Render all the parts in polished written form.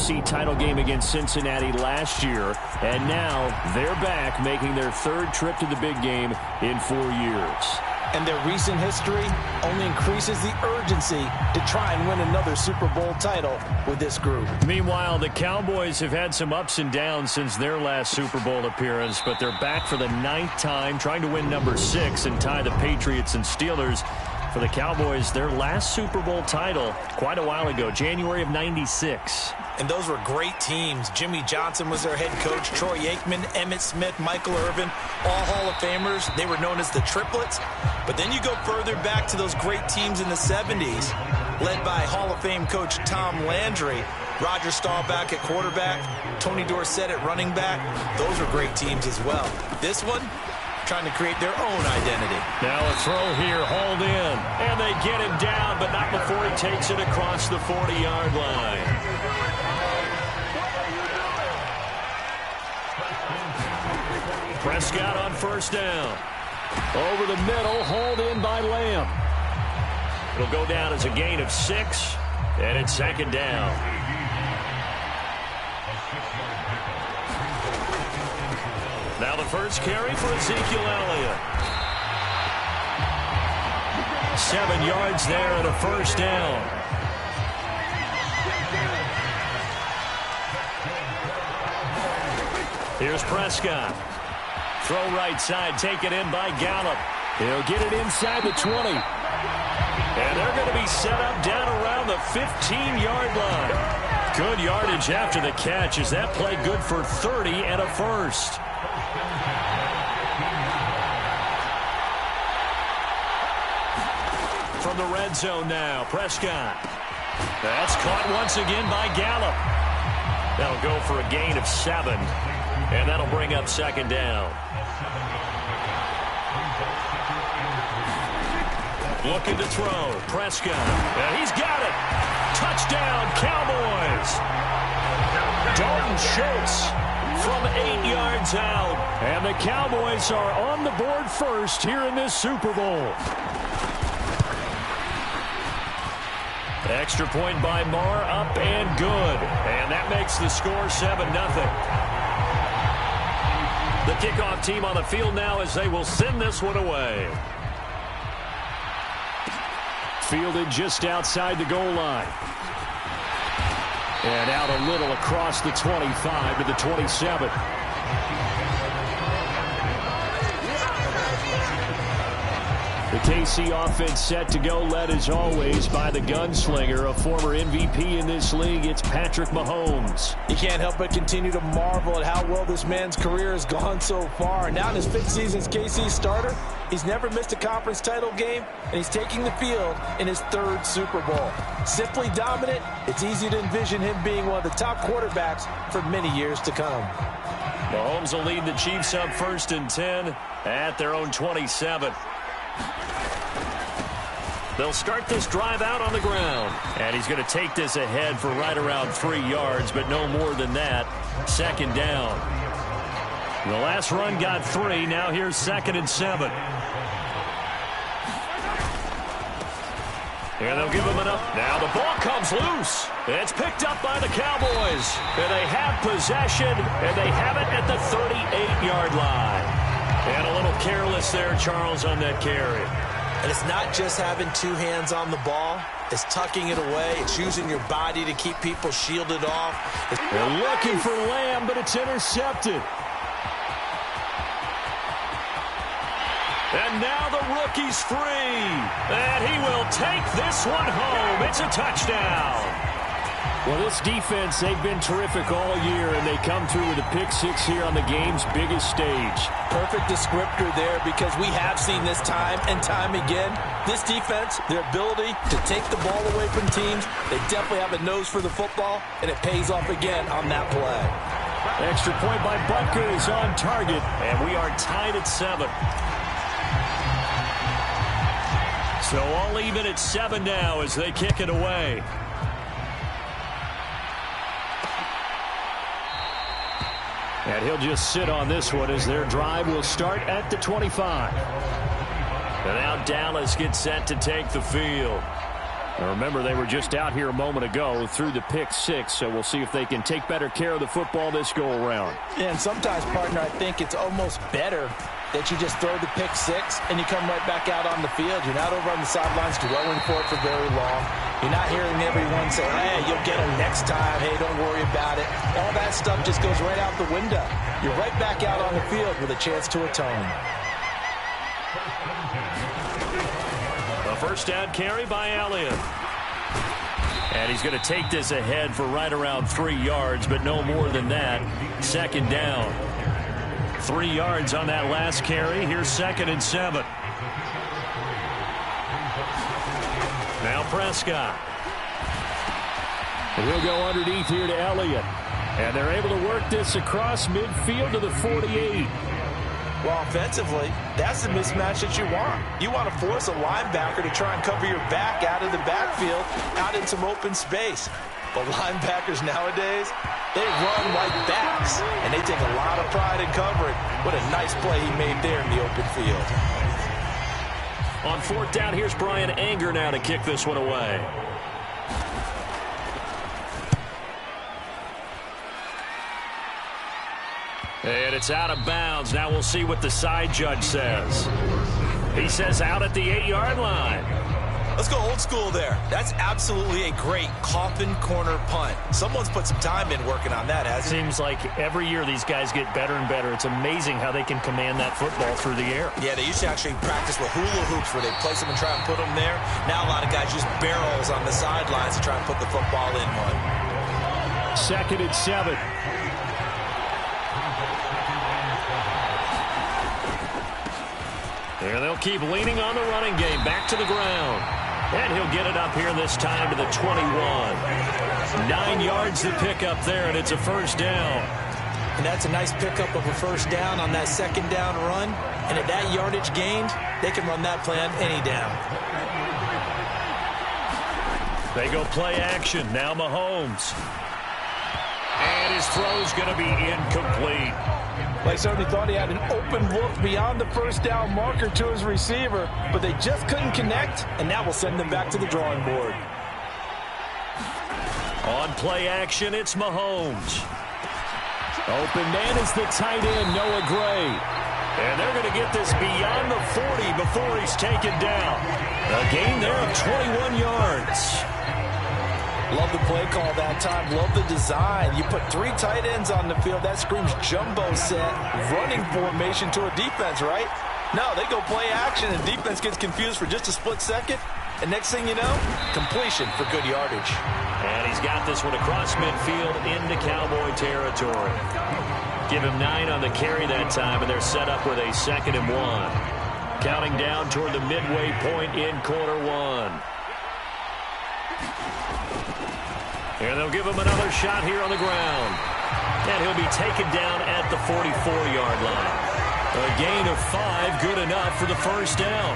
AFC title game against Cincinnati last year, and now they're back making their third trip to the big game in 4 years. And their recent history only increases the urgency to try and win another Super Bowl title with this group. Meanwhile, the Cowboys have had some ups and downs since their last Super Bowl appearance, but they're back for the 9th time, trying to win number 6 and tie the Patriots and Steelers. For the Cowboys, their last Super Bowl title quite a while ago, January of '96. And those were great teams. Jimmy Johnson was their head coach, Troy Aikman, Emmitt Smith, Michael Irvin, all Hall of Famers. They were known as the Triplets. But then you go further back to those great teams in the 70s, led by Hall of Fame coach Tom Landry, Roger Staubach at quarterback, Tony Dorsett at running back. Those were great teams as well. This one, trying to create their own identity. Now a throw here, hauled in, and they get him down, but not before he takes it across the 40-yard line. Prescott on first down. Over the middle, hauled in by Lamb. It'll go down as a gain of 6, and it's second down. Now the first carry for Ezekiel Elliott. 7 yards there and a first down. Here's Prescott. Throw right side, taken in by Gallup. He'll get it inside the 20. And they're going to be set up down around the 15-yard line. Good yardage after the catch as that play good for 30 and a first. From the red zone now, Prescott. That's caught once again by Gallup. That'll go for a gain of 7, and that'll bring up second down. Looking to throw, Prescott. And he's got it. Touchdown, Cowboys. Dalton Schultz from 8 yards out. And the Cowboys are on the board first here in this Super Bowl. Extra point by Marr, up and good. And that makes the score 7-0. The kickoff team on the field now as they will send this one away. Fielded just outside the goal line. And out a little across the 25 to the 27. The KC offense set to go, led as always by the gunslinger, a former MVP in this league. It's Patrick Mahomes. You can't help but continue to marvel at how well this man's career has gone so far. Now in his 5th season as KC starter, he's never missed a conference title game, and he's taking the field in his 3rd Super Bowl. Simply dominant, it's easy to envision him being one of the top quarterbacks for many years to come. Mahomes will lead the Chiefs up 1st and 10 at their own 27. They'll start this drive out on the ground. And he's going to take this ahead for right around 3 yards, but no more than that. Second down. The last run got 3. Now here's 2nd and 7. And they'll give him enough. Now the ball comes loose. It's picked up by the Cowboys. And they have possession, and they have it at the 38-yard line. And a little careless there, Charles, on that carry. And it's not just having 2 hands on the ball. It's tucking it away. It's using your body to keep people shielded off. They're looking for Lamb, but it's intercepted. And now the rookie's free. And he will take this one home. It's a touchdown. Well, this defense, they've been terrific all year, and they come through with a pick-6 here on the game's biggest stage. Perfect descriptor there, because we have seen this time and time again. This defense, their ability to take the ball away from teams, they definitely have a nose for the football, and it pays off again on that play. Extra point by Butker is on target, and we are tied at 7. So all even at 7 now as they kick it away. And he'll just sit on this one as their drive will start at the 25. And now Dallas gets set to take the field. Now remember, they were just out here a moment ago through the pick six, so we'll see if they can take better care of the football this go-around. Yeah, and sometimes, partner, I think it's almost better that you just throw the pick six and you come right back out on the field. You're not over on the sidelines dwelling for it for very long. You're not hearing everyone say, hey, you'll get them next time. Hey, don't worry about it. All that stuff just goes right out the window. You're right back out on the field with a chance to atone. A first down carry by Elliott. And he's going to take this ahead for right around 3 yards, but no more than that. Second down. 3 yards on that last carry. Here's 2nd and 7. Now Prescott. And he'll go underneath here to Elliott. And they're able to work this across midfield to the 48. Well, offensively, that's the mismatch that you want. You want to force a linebacker to try and cover your back out of the backfield, out in some open space. But linebackers nowadays, they run like backs, and they take a lot of pride in covering. What a nice play he made there in the open field. On 4th down, here's Brian Anger now to kick this one away. And it's out of bounds. Now we'll see what the side judge says. He says out at the 8-yard line. Let's go old school there. That's absolutely a great coffin corner punt. Someone's put some time in working on that, hasn't it? Seems like every year these guys get better and better. It's amazing how they can command that football through the air. Yeah, they used to actually practice with hula hoops where they place them and try and put them there. Now a lot of guys use barrels on the sidelines to try and put the football in one. 2nd and 7. There they'll keep leaning on the running game. Back to the ground. And he'll get it up here this time to the 21. 9 yards to pick up there, and it's a first down. And that's a nice pickup of a first down on that 2nd down run. And at that yardage gained, they can run that play on any down. They go play action. Now Mahomes. And his throw's going to be incomplete. They certainly thought he had an open look beyond the first down marker to his receiver, but they just couldn't connect, and that will send them back to the drawing board. On play action, it's Mahomes. Open man is the tight end, Noah Gray. And they're going to get this beyond the 40 before he's taken down. A gain there of 21 yards. Love the play call that time. Love the design. You put 3 tight ends on the field. That screams jumbo set, running formation to a defense, right? No, they go play action, and defense gets confused for just a split second. And next thing you know, completion for good yardage. And he's got this one across midfield into Cowboy territory. Give him 9 on the carry that time, and they're set up with a 2nd and 1. Counting down toward the midway point in quarter 1. And they'll give him another shot here on the ground. And he'll be taken down at the 44-yard line. A gain of 5, good enough for the first down.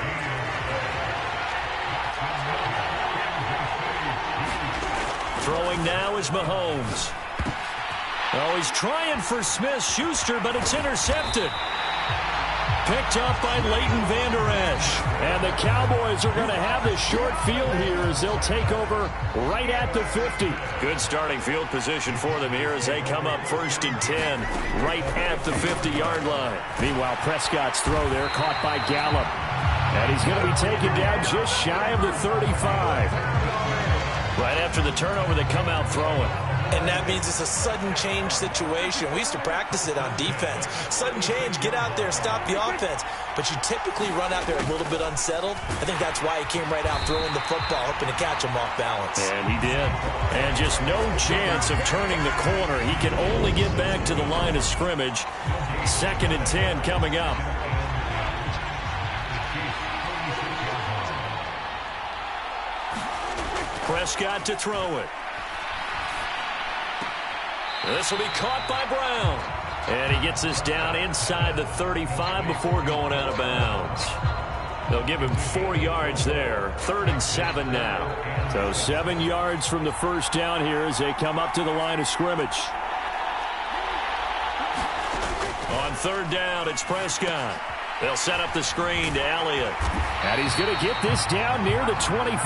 Throwing now is Mahomes. Oh, he's trying for Smith-Schuster, but it's intercepted. Picked up by Leighton Vander Esch. And the Cowboys are going to have this short field here as they'll take over right at the 50. Good starting field position for them here as they come up 1st and 10 right at the 50-yard line. Meanwhile, Prescott's throw there caught by Gallup. And he's going to be taken down just shy of the 35. Right after the turnover, they come out throwing. And that means it's a sudden change situation. We used to practice it on defense. Sudden change, get out there, stop the offense. But you typically run out there a little bit unsettled. I think that's why he came right out throwing the football, hoping to catch him off balance. And he did. And just no chance of turning the corner. He can only get back to the line of scrimmage. 2nd and 10 coming up. Prescott to throw it. This will be caught by Brown. And he gets this down inside the 35 before going out of bounds. They'll give him 4 yards there. 3rd and 7 now. So 7 yards from the first down here as they come up to the line of scrimmage. On 3rd down, it's Prescott. They'll set up the screen to Elliott. And he's going to get this down near the 25.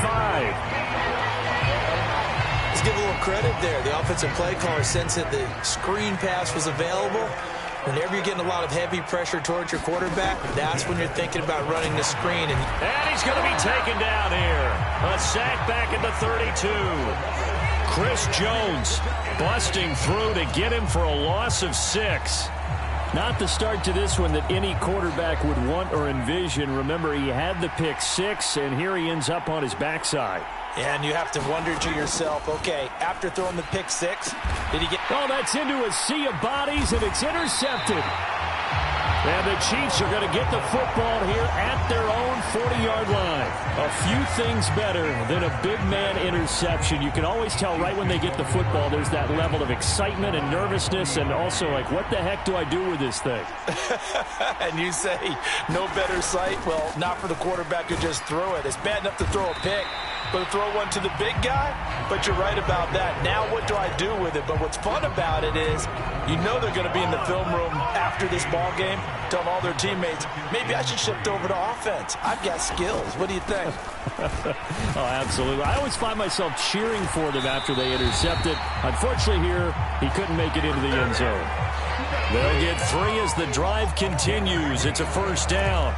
Let's give a little credit there. The offensive play caller sensed that the screen pass was available. Whenever you're getting a lot of heavy pressure towards your quarterback, that's when you're thinking about running the screen. And he's going to be taken down here. A sack back at the 32. Chris Jones busting through to get him for a loss of 6. Not the start to this one that any quarterback would want or envision. Remember, he had the pick 6, and here he ends up on his backside. And you have to wonder to yourself, okay, after throwing the pick 6, did he get... Oh, that's into a sea of bodies, and it's intercepted. And the Chiefs are going to get the football here at their own 40-yard line. A few things better than a big man interception. You can always tell right when they get the football, there's that level of excitement and nervousness, and also like, what the heck do I do with this thing? And you say, no better sight? Well, not for the quarterback who just threw it. It's bad enough to throw a pick, but to throw one to the big guy? But you're right about that. Now what do I do with it? But what's fun about it is, you know they're going to be in the film room after this ball game, telling all their teammates, maybe I should shift over to offense. I've got skills. What do you think? Oh, absolutely. I always find myself cheering for them after they intercept it. Unfortunately here, he couldn't make it into the end zone. They'll get 3 as the drive continues. It's a first down.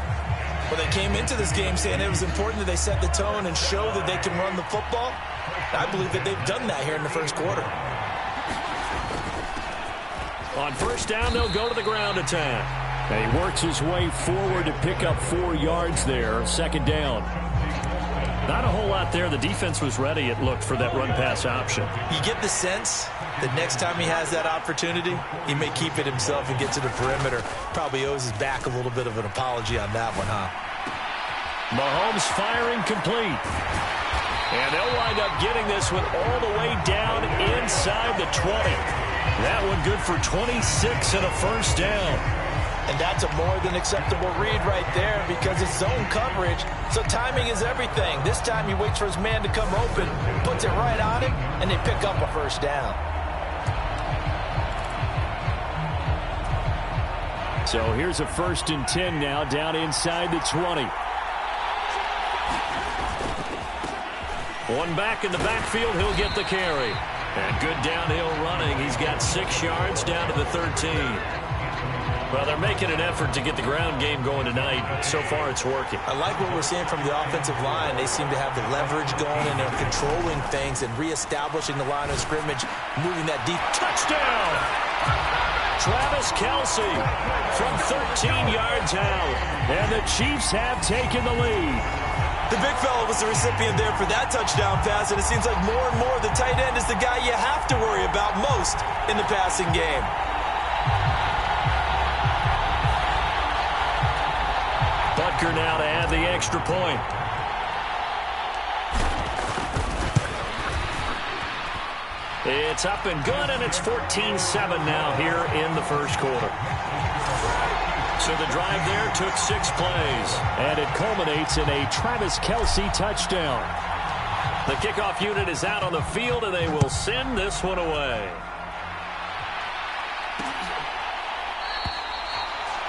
Well, they came into this game saying it was important that they set the tone and show that they can run the football. I believe that they've done that here in the first quarter. On first down, they'll go to the ground attack. And he works his way forward to pick up 4 yards there. Second down. Not a whole lot there. The defense was ready, it looked, for that run-pass option. You get the sense that next time he has that opportunity, he may keep it himself and get to the perimeter. Probably owes his back a little bit of an apology on that one, huh? Mahomes firing complete. And they'll wind up getting this one all the way down inside the 20. That one good for 26 and a first down. And that's a more than acceptable read right there because it's zone coverage, so timing is everything. This time he waits for his man to come open, puts it right on him, and they pick up a first down. So here's a 1st and 10 now down inside the 20. One back in the backfield, he'll get the carry. And good downhill running. He's got 6 yards down to the 13. Well, they're making an effort to get the ground game going tonight. So far, it's working. I like what we're seeing from the offensive line. They seem to have the leverage going, and they're controlling things and reestablishing the line of scrimmage, moving that deep. Touchdown! Travis Kelce from 13 yards out. And the Chiefs have taken the lead. The big fella was the recipient there for that touchdown pass, and it seems like more and more the tight end is the guy you have to worry about most in the passing game. Butker now to add the extra point. It's up and good, and it's 14-7 now here in the first quarter. So the drive there took 6 plays, and it culminates in a Travis Kelce touchdown. The kickoff unit is out on the field, and they will send this one away.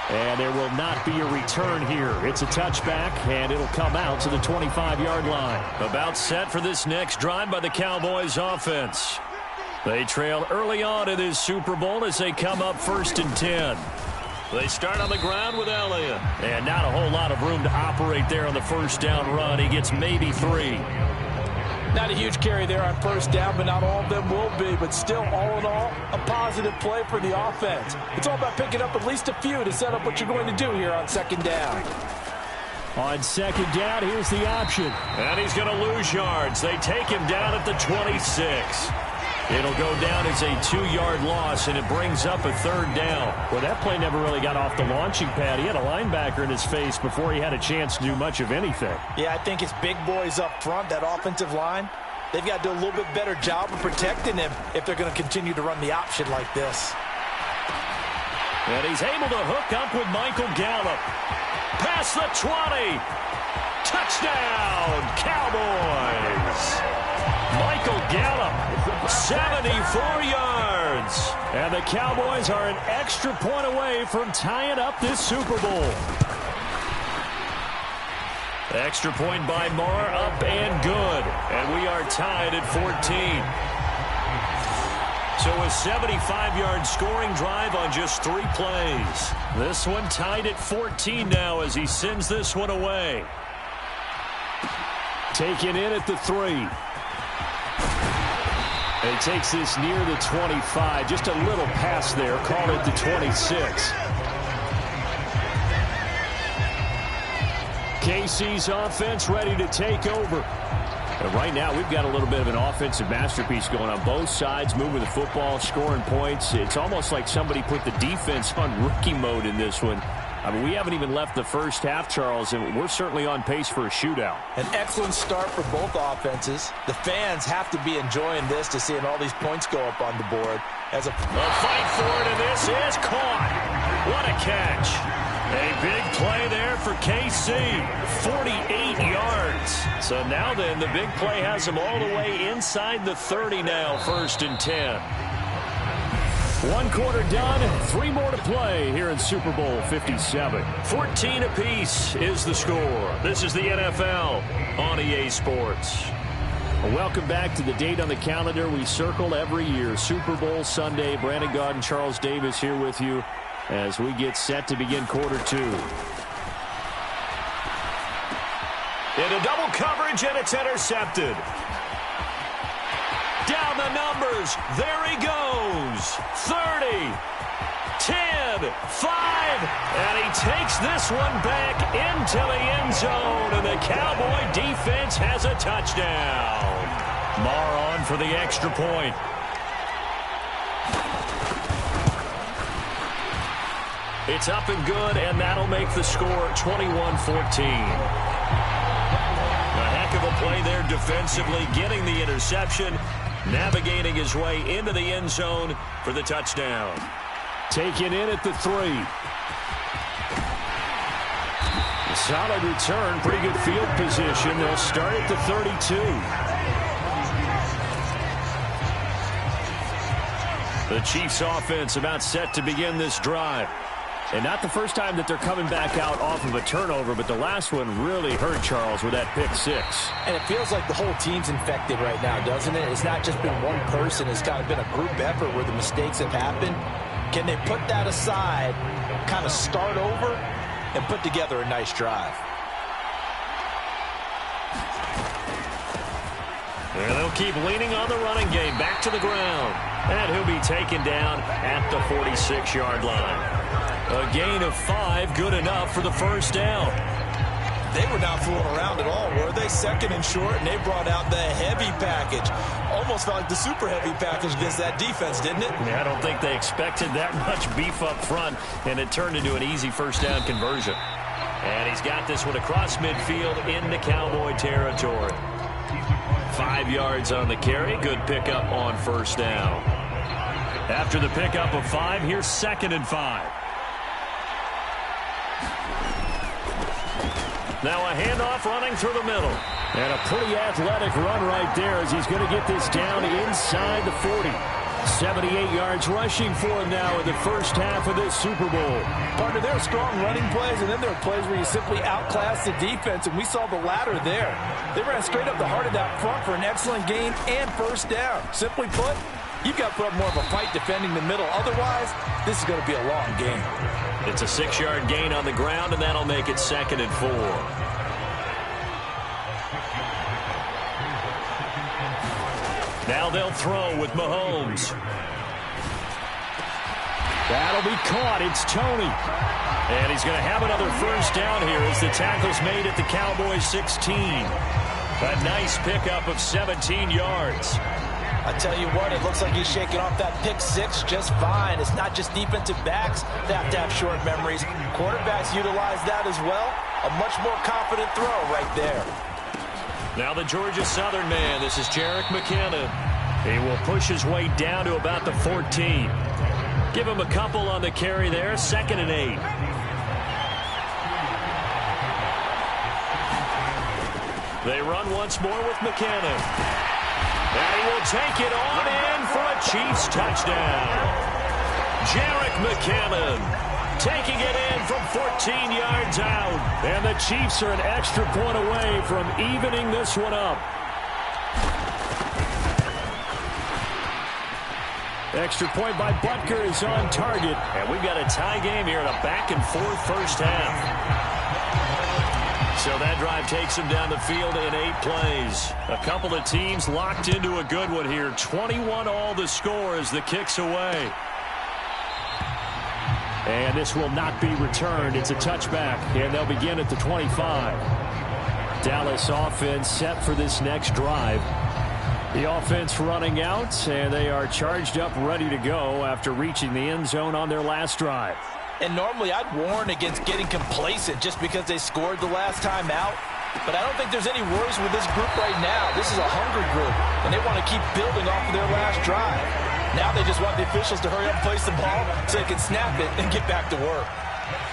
And there will not be a return here. It's a touchback, and it'll come out to the 25-yard line. About set for this next drive by the Cowboys offense. They trail early on in this Super Bowl as they come up 1st and 10. They start on the ground with Elliott. And not a whole lot of room to operate there on the first down run. He gets maybe 3. Not a huge carry there on first down, but not all of them will be. But still, all in all, a positive play for the offense. It's all about picking up at least a few to set up what you're going to do here on second down. On second down, here's the option. And he's going to lose yards. They take him down at the 26. It'll go down as a 2-yard loss, and it brings up a 3rd down. Well, that play never really got off the launching pad. He had a linebacker in his face before he had a chance to do much of anything. Yeah, I think it's big boys up front, that offensive line. They've got to do a little bit better job of protecting him if they're going to continue to run the option like this. And he's able to hook up with Michael Gallup. Past the 20. Touchdown, Cowboys. Michael Gallup, 74 yards. And the Cowboys are an extra point away from tying up this Super Bowl. Extra point by Marr, up and good. And we are tied at 14. So a 75-yard scoring drive on just 3 plays. This one tied at 14 now as he sends this one away. Taken in at the 3. And he takes this near the 25. Just a little pass there. Call it the 26. KC's offense ready to take over. And right now, we've got a little bit of an offensive masterpiece going on both sides, moving the football, scoring points. It's almost like somebody put the defense on rookie mode in this one. I mean, we haven't even left the first half, Charles, and we're certainly on pace for a shootout. An excellent start for both offenses. The fans have to be enjoying this to seeing all these points go up on the board. As a fight for it, and this is caught. What a catch. A big play there for KC, 48 yards. So now then, the big play has them all the way inside the 30 now, 1st and 10. 1 quarter done, 3 more to play here in Super Bowl 57. 14 apiece is the score. This is the NFL on EA Sports. Welcome back to the date on the calendar we circle every year, Super Bowl Sunday. Brandon Gaudin, Charles Davis here with you as we get set to begin quarter 2. Into double coverage, and it's intercepted. Down the numbers. There he goes. 30, 10, 5, and he takes this one back into the end zone, and the Cowboy defense has a touchdown. Marr on for the extra point. It's up and good, and that'll make the score 21-14. A heck of a play there defensively, getting the interception, navigating his way into the end zone for the touchdown. Taken in at the 3. Solid return, pretty good field position. They'll start at the 32. The Chiefs offense about set to begin this drive. And not the first time that they're coming back out off of a turnover, but the last one really hurt, Charles, with that pick 6. And it feels like the whole team's infected right now, doesn't it? It's not just been one person. It's kind of been a group effort where the mistakes have happened. Can they put that aside, kind of start over, and put together a nice drive? And they'll keep leaning on the running game. Back to the ground. And he'll be taken down at the 46-yard line. A gain of 5, good enough for the first down. They were not fooling around at all, were they? 2nd and short, and they brought out the heavy package. Almost felt like the super heavy package against that defense, didn't it? Yeah, I don't think they expected that much beef up front, and it turned into an easy first down conversion. And he's got this one across midfield into Cowboy territory. 5 yards on the carry. Good pickup on first down. After the pickup of 5, here's 2nd and 5. Now a handoff running through the middle. And a pretty athletic run right there as he's going to get this down inside the 40. 78 yards rushing for him now in the first half of this Super Bowl. Partner, there are strong running plays, and then there are plays where you simply outclass the defense, and we saw the latter there. They ran straight up the heart of that front for an excellent gain and first down. Simply put, you've got to put up more of a fight defending the middle. Otherwise, this is going to be a long game. It's a 6-yard gain on the ground, and that'll make it 2nd and 4. Now they'll throw with Mahomes. That'll be caught. It's Tony. And he's going to have another first down here as the tackle's made at the Cowboys 16. A nice pickup of 17 yards. I tell you what, it looks like he's shaking off that pick 6 just fine. It's not just defensive backs that have to have short memories. Quarterbacks utilize that as well. A much more confident throw right there. Now the Georgia Southern man. This is Jerick McKinnon. He will push his way down to about the 14. Give him a couple on the carry there. 2nd and 8. They run once more with McKinnon. And he will take it on in for a Chiefs touchdown. Jerick McKinnon taking it in from 14 yards out. And the Chiefs are an extra point away from evening this one up. Extra point by Butker is on target. And we've got a tie game here in a back-and-forth first half. So that drive takes him down the field in 8 plays. A couple of teams locked into a good one here. 21 all the score as the kick's away. And this will not be returned. It's a touchback, and they'll begin at the 25. Dallas offense set for this next drive. The offense running out, and they are charged up, ready to go after reaching the end zone on their last drive. And normally I'd warn against getting complacent just because they scored the last time out. But I don't think there's any worries with this group right now. This is a hungry group, and they want to keep building off of their last drive. Now they just want the officials to hurry up and place the ball so they can snap it and get back to work.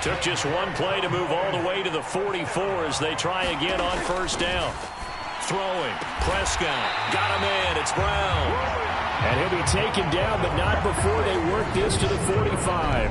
Took just one play to move all the way to the 44 as they try again on first down. Throwing. Prescott. Got him in. It's Brown. And he'll be taken down, but not before they work this to the 45.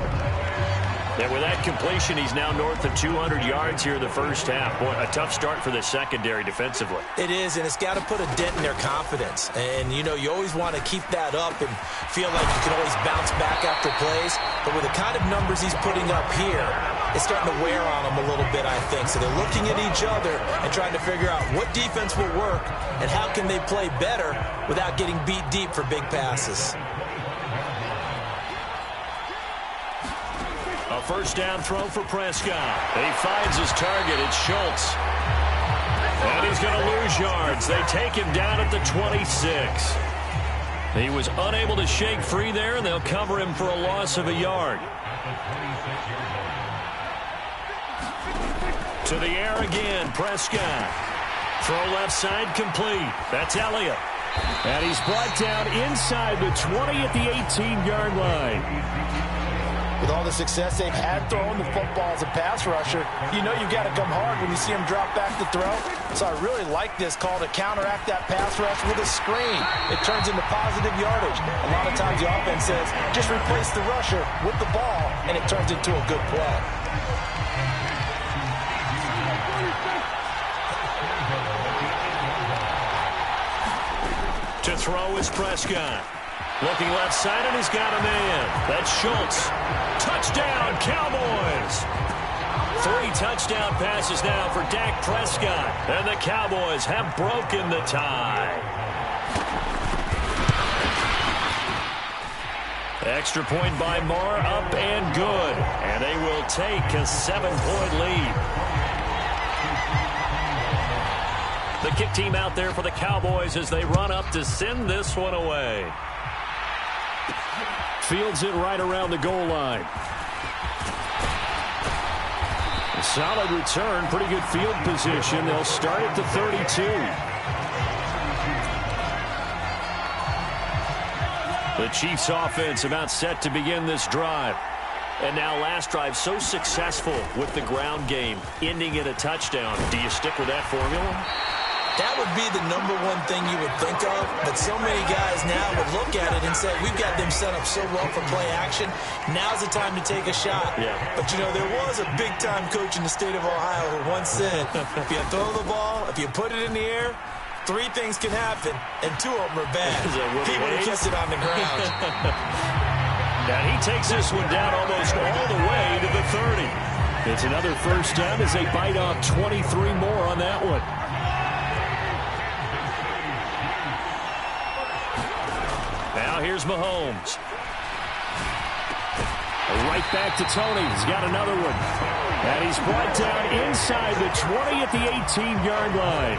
And with that completion, he's now north of 200 yards here in the first half. Boy, a tough start for the secondary defensively. It is, and it's got to put a dent in their confidence. And, you know, you always want to keep that up and feel like you can always bounce back after plays. But with the kind of numbers he's putting up here, it's starting to wear on them a little bit, I think. So they're looking at each other and trying to figure out what defense will work and how can they play better without getting beat deep for big passes. A first down throw for Prescott. He finds his target. It's Schultz. And he's going to lose yards. They take him down at the 26. He was unable to shake free there, and they'll cover him for a loss of a yard. To the air again, Prescott. Throw left side complete. That's Elliott. And he's brought down inside the 20 at the 18-yard line. With all the success they've had throwing the football as a pass rusher, you know you've got to come hard when you see him drop back to throw. So I really like this call to counteract that pass rush with a screen. It turns into positive yardage. A lot of times the offense says, just replace the rusher with the ball, and it turns into a good play. To throw is Prescott. Looking left side, and he's got a man. That's Schultz. Touchdown, Cowboys! 3 touchdown passes now for Dak Prescott. And the Cowboys have broken the tie. Extra point by Marr, up and good. And they will take a 7-point lead. The kick team out there for the Cowboys as they run up to send this one away. Fields it right around the goal line. A solid return, pretty good field position. They'll start at the 32. The Chiefs offense about set to begin this drive. And now last drive so successful with the ground game, ending in a touchdown. Do you stick with that formula? That would be the number one thing you would think of, but so many guys now would look at it and say, we've got them set up so well for play action. Now's the time to take a shot. Yeah. But, you know, there was a big-time coach in the state of Ohio who once said, if you throw the ball, if you put it in the air, 3 things can happen, and 2 of them are bad. He would have kept it on the ground. And he takes this one down almost all the way to the 30. It's another first down as they bite off 23 more on that one. Now here's Mahomes. Right back to Tony. He's got another one. And he's brought down inside the 20 at the 18-yard line.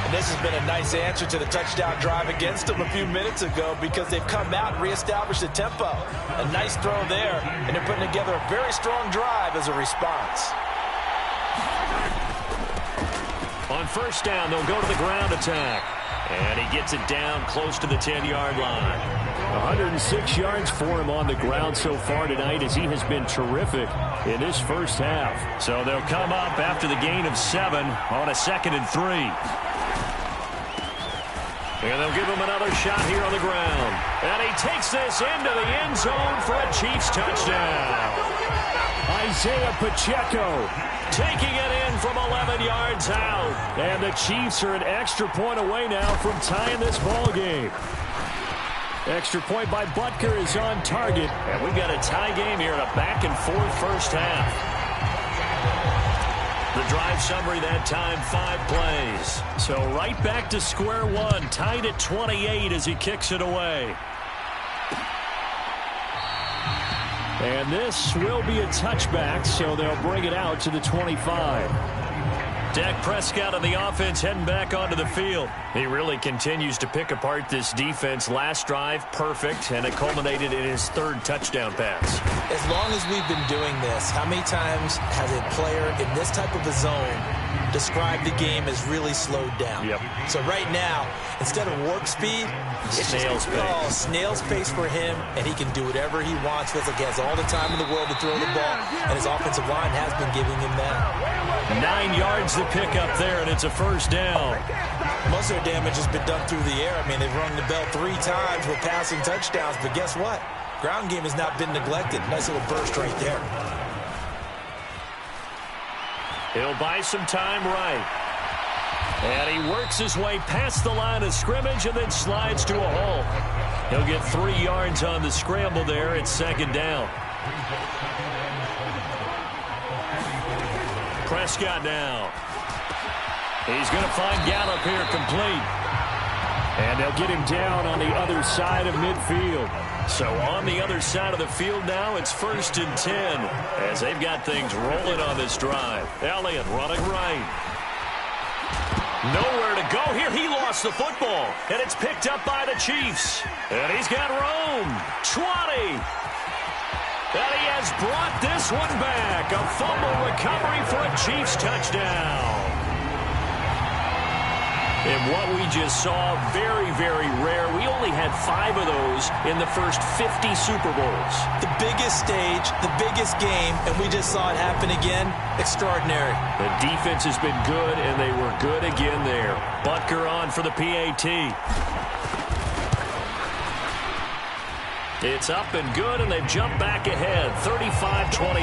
And this has been a nice answer to the touchdown drive against them a few minutes ago because they've come out and reestablished the tempo. A nice throw there, and they're putting together a very strong drive as a response. On first down, they'll go to the ground attack. And he gets it down close to the 10-yard line. 106 yards for him on the ground so far tonight as he has been terrific in this first half. So they'll come up after the gain of 7 on a 2nd and 3. And they'll give him another shot here on the ground. And he takes this into the end zone for a Chiefs touchdown. Isaiah Pacheco taking it in from 11 yards out. And the Chiefs are an extra point away now from tying this ball game. Extra point by Butker is on target. And we've got a tie game here in a back-and-forth first half. The drive summary that time, 5 plays. So right back to square one, tied at 28 as he kicks it away. And this will be a touchback, so they'll bring it out to the 25. Dak Prescott on the offense heading back onto the field. He really continues to pick apart this defense. Last drive, perfect, and it culminated in his 3rd touchdown pass. As long as we've been doing this, how many times has a player in this type of a zone described the game as really slowed down? Yep. So right now, instead of warp speed, it's snail's pace. Oh, snail's pace for him, and he can do whatever he wants. Feels like he has all the time in the world to throw the ball, and his offensive line has been giving him that. 9 yards to pick up there, and it's a first down. Most of their damage has been done through the air. I mean, they've rung the bell 3 times with passing touchdowns, but guess what? Ground game has not been neglected. Nice little burst right there. He'll buy some time right. And he works his way past the line of scrimmage and then slides to a hole. He'll get 3 yards on the scramble there. It's 2nd down. Prescott now. He's going to find Gallup here complete. And they'll get him down on the other side of midfield. So on the other side of the field now, it's 1st and 10 as they've got things rolling on this drive. Elliott running right. Nowhere to go here. He lost the football, and it's picked up by the Chiefs. And he's got room. 20. And he has brought this one back. A fumble recovery for a Chiefs touchdown. And what we just saw, very, very rare. We only had 5 of those in the first 50 Super Bowls. The biggest stage, the biggest game, and we just saw it happen again. Extraordinary. The defense has been good, and they were good again there. Butker on for the PAT. It's up and good, and they've jumped back ahead, 35-28.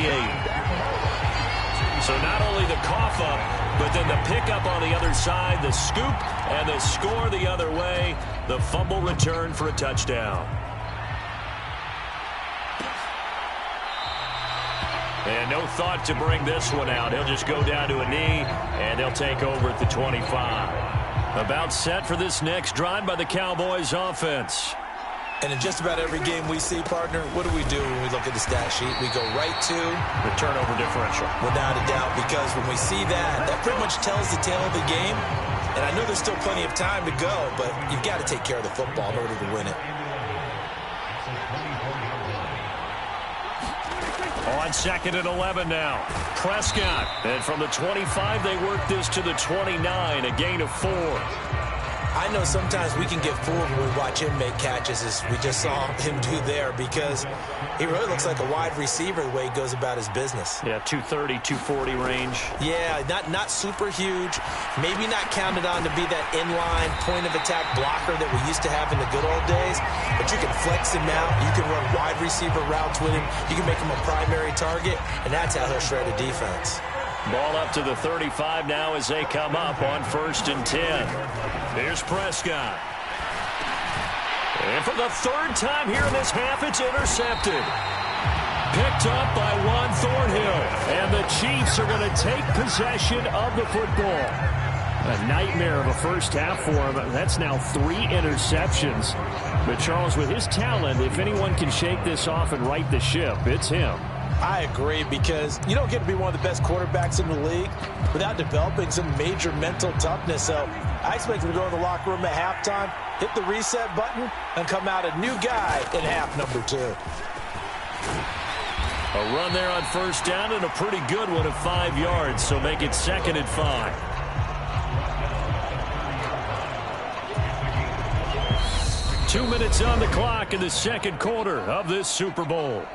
So not only the cough up, but then the pickup on the other side, the scoop, and the score the other way. The fumble return for a touchdown. And no thought to bring this one out. He'll just go down to a knee, and they'll take over at the 25. About set for this next drive by the Cowboys offense. And in just about every game we see, partner, what do we do when we look at the stat sheet? We go right to the turnover differential. Without a doubt, because when we see that, that pretty much tells the tale of the game. And I know there's still plenty of time to go, but you've got to take care of the football in order to win it. On 2nd and 11 now. Prescott. And from the 25, they work this to the 29, a gain of 4. I know sometimes we can get fooled when we watch him make catches, as we just saw him do there, because he really looks like a wide receiver the way he goes about his business. Yeah, 230, 240 range. Yeah, not super huge. Maybe not counted on to be that inline point-of-attack blocker that we used to have in the good old days, but you can flex him out. You can run wide receiver routes with him. You can make him a primary target, and that's how he'll shred a defense. Ball up to the 35 now as they come up on 1st and 10. Here's Prescott. And for the 3rd time here in this half, it's intercepted. Picked up by Juan Thornhill. And the Chiefs are going to take possession of the football. A nightmare of a first half for him. That's now 3 interceptions. But Charles, with his talent, if anyone can shake this off and right the ship, it's him. I agree, because you don't get to be one of the best quarterbacks in the league without developing some major mental toughness. So I expect him to go to the locker room at halftime, hit the reset button, and come out a new guy in half number 2. A run there on 1st down, and a pretty good one of 5 yards, so make it 2nd and 5. Two minutes on the clock in the 2nd quarter of this Super Bowl.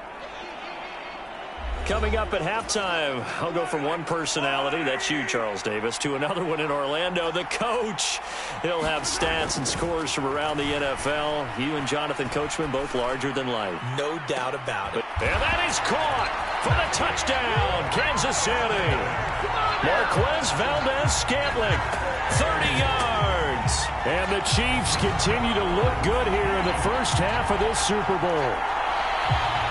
Coming up at halftime, I'll go from one personality, that's you, Charles Davis, to another one in Orlando, the coach. He'll have stats and scores from around the NFL. You and Jonathan Coachman, both larger than life. No doubt about it. And that is caught for the touchdown, Kansas City. Marquez Valdez-Scantling, 30 yards. And the Chiefs continue to look good here in the first half of this Super Bowl.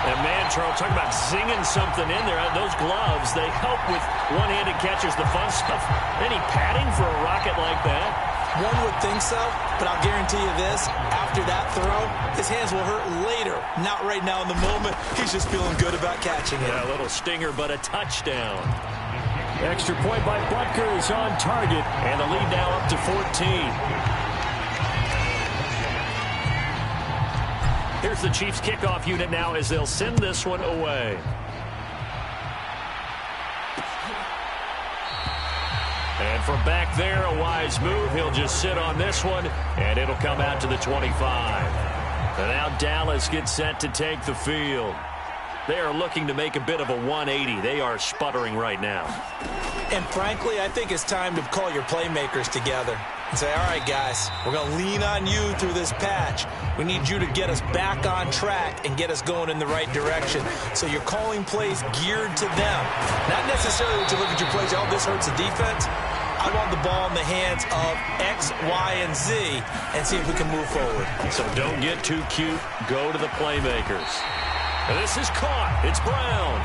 And man, Charles, talking about zinging something in there. Those gloves, they help with one-handed catches, the fun stuff. Any padding for a rocket like that? One would think so, but I'll guarantee you this. After that throw, his hands will hurt later. Not right now in the moment. He's just feeling good about catching it. Yeah, a little stinger, but a touchdown. Extra point by Butker is on target, and the lead now up to 14. Here's the Chiefs kickoff unit now as they'll send this one away. And from back there, a wise move. He'll just sit on this one, and it'll come out to the 25. And now Dallas gets set to take the field. They are looking to make a bit of a 180. They are sputtering right now. And frankly, I think it's time to call your playmakers together and say, all right, guys, we're going to lean on you through this patch. We need you to get us back on track and get us going in the right direction. So you're calling plays geared to them. Not necessarily that you look at your plays, oh, this hurts the defense. I want the ball in the hands of X, Y, and Z and see if we can move forward. So don't get too cute. Go to the playmakers. And this is caught. It's Brown.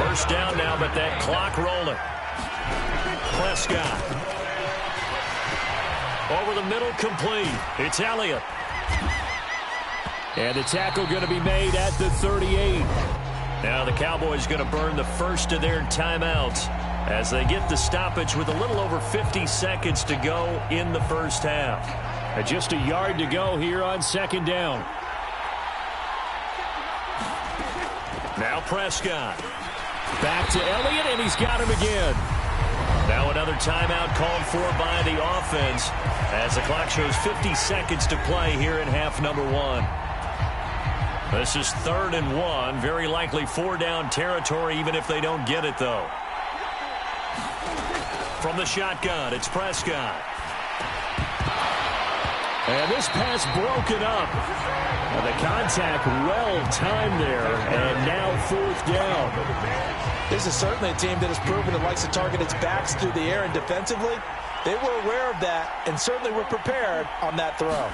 First down now, but that clock rolling. Prescott. Over the middle, complete. It's Elliott. And the tackle going to be made at the 38. Now the Cowboys going to burn the first of their timeouts as they get the stoppage with a little over 50 seconds to go in the first half. And just a yard to go here on second down. Now Prescott. Back to Elliott, and he's got him again. Now another timeout called for by the offense as the clock shows 50 seconds to play here in half number one. This is 3rd and 1. Very likely 4-down territory, even if they don't get it, though. From the shotgun, it's Prescott. And this pass broken up. And the contact well-timed there, and now 4th down. This is certainly a team that has proven it likes to target its backs through the air, and defensively, they were aware of that and certainly were prepared on that throw.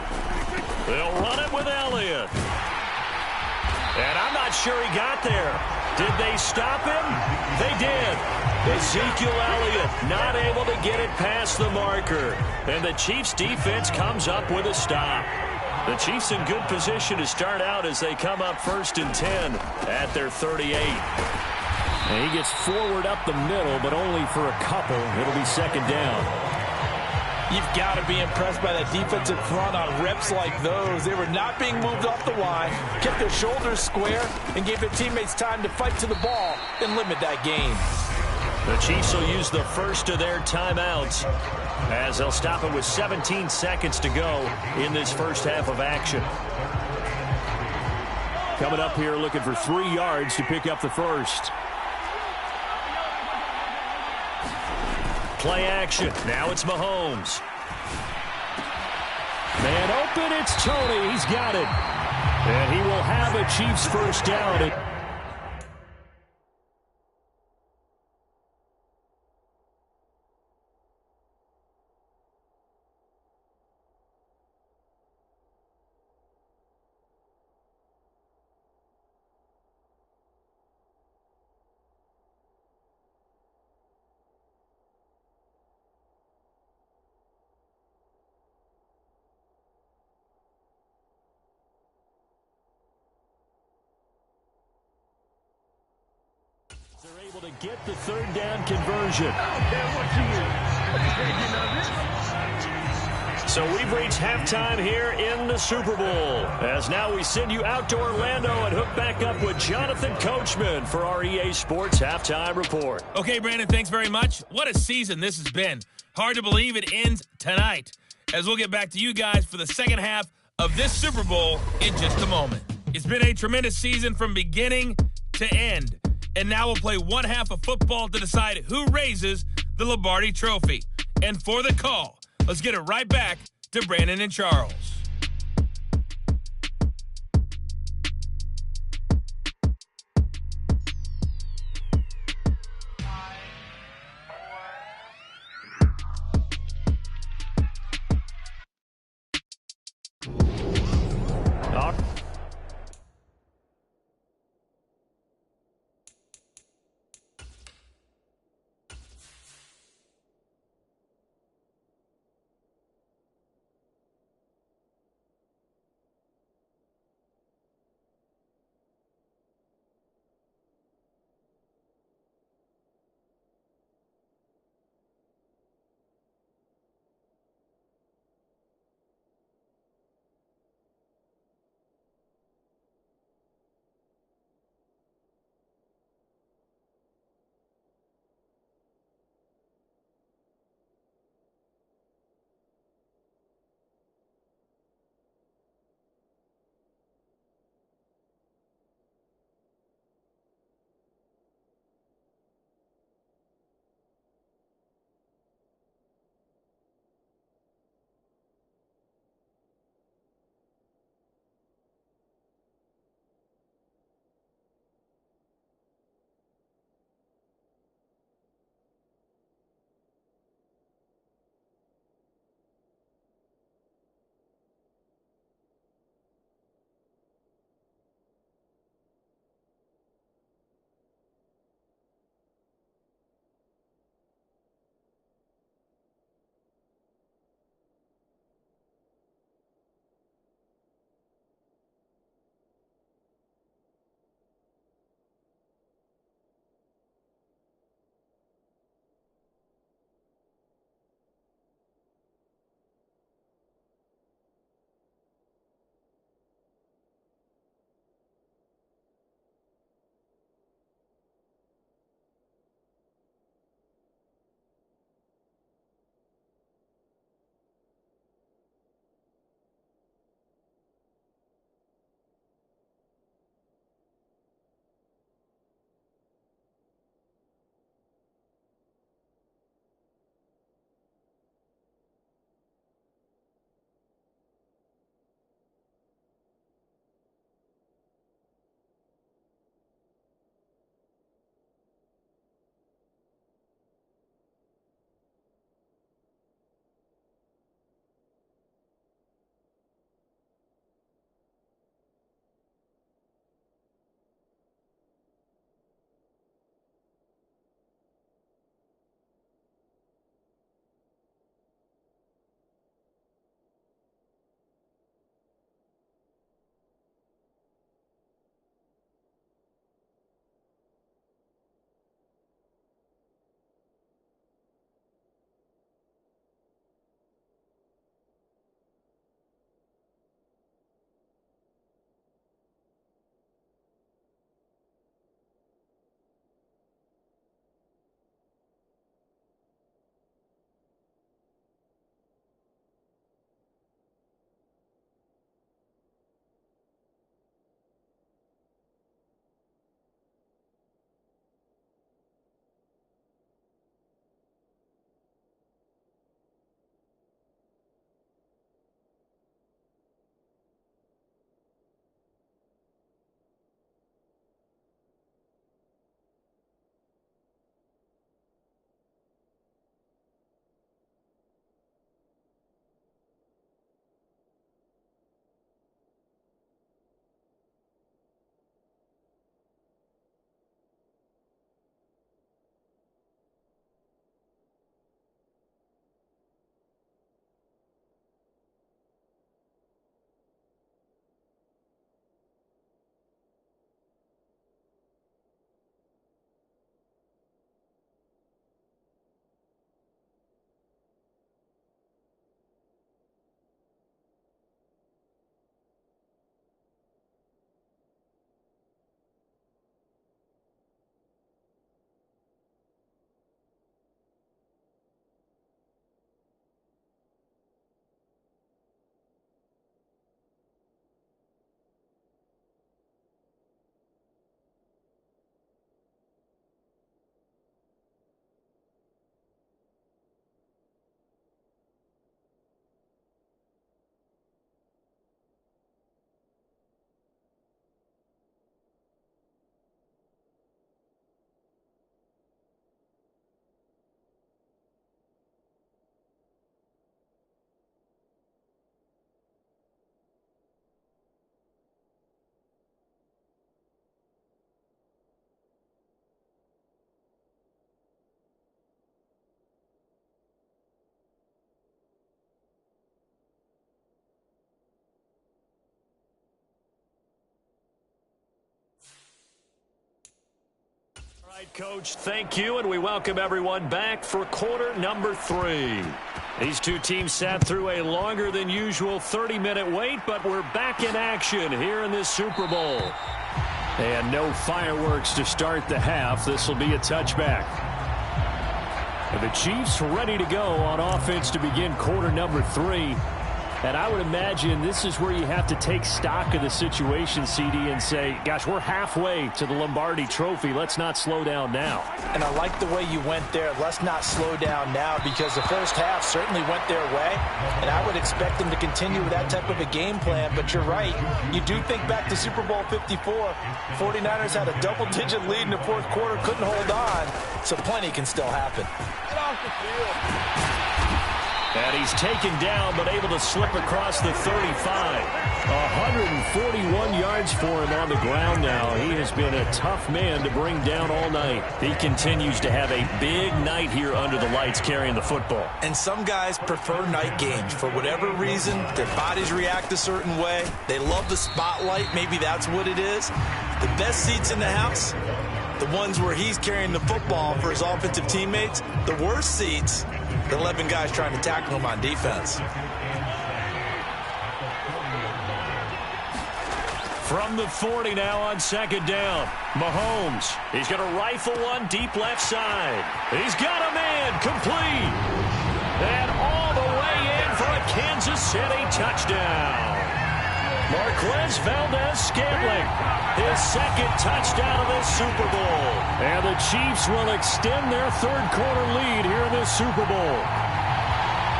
They'll run it with Elliott. And I'm not sure he got there. Did they stop him? They did. Ezekiel Elliott not able to get it past the marker. And the Chiefs defense comes up with a stop. The Chiefs in good position to start out as they come up 1st and 10 at their 38. And he gets forward up the middle, but only for a couple. It'll be 2nd down. You've got to be impressed by that defensive front on reps like those. They were not being moved off the line, kept their shoulders square, and gave their teammates time to fight to the ball and limit that gain. The Chiefs will use the first of their timeouts as they'll stop it with 17 seconds to go in this first half of action. Coming up here looking for 3 yards to pick up the first. Play action. Now it's Mahomes. Man open, it's Tony. He's got it. And he will have a Chiefs first down. They're able to get the 3rd down conversion. So we've reached halftime here in the Super Bowl. As now we send you out to Orlando and hook back up with Jonathan Coachman for our EA Sports Halftime Report. Okay, Brandon, thanks very much. What a season this has been. Hard to believe it ends tonight, as we'll get back to you guys for the second half of this Super Bowl in just a moment. It's been a tremendous season from beginning to end. And now we'll play one half of football to decide who raises the Lombardi Trophy. And for the call, let's get it right back to Brandon and Charles. right, Coach, thank you, and we welcome everyone back for quarter number 3. These two teams sat through a longer than usual 30-minute wait, but we're back in action here in this Super Bowl. And no fireworks to start the half. This will be a touchback. And the Chiefs ready to go on offense to begin quarter number 3. And I would imagine this is where you have to take stock of the situation, CD, and say, gosh, we're halfway to the Lombardi Trophy. Let's not slow down now. And I like the way you went there. Let's not slow down now, because the first half certainly went their way. And I would expect them to continue with that type of a game plan. But you're right. You do think back to Super Bowl 54. 49ers had a double-digit lead in the fourth quarter, couldn't hold on. So plenty can still happen. Get off the field. And he's taken down, but able to slip across the 35. 141 yards for him on the ground now. He has been a tough man to bring down all night. He continues to have a big night here under the lights carrying the football. And some guys prefer night games. For whatever reason, their bodies react a certain way. They love the spotlight. Maybe that's what it is. The best seats in the house, the ones where he's carrying the football for his offensive teammates. The worst seats, the 11 guys trying to tackle him on defense. From the 40 now on second down. Mahomes. He's going to rifle one deep left side. He's got a man complete. And all the way in for a Kansas City touchdown. Marquez Valdez-Scantling, his second touchdown of this Super Bowl. And the Chiefs will extend their third quarter lead here in this Super Bowl.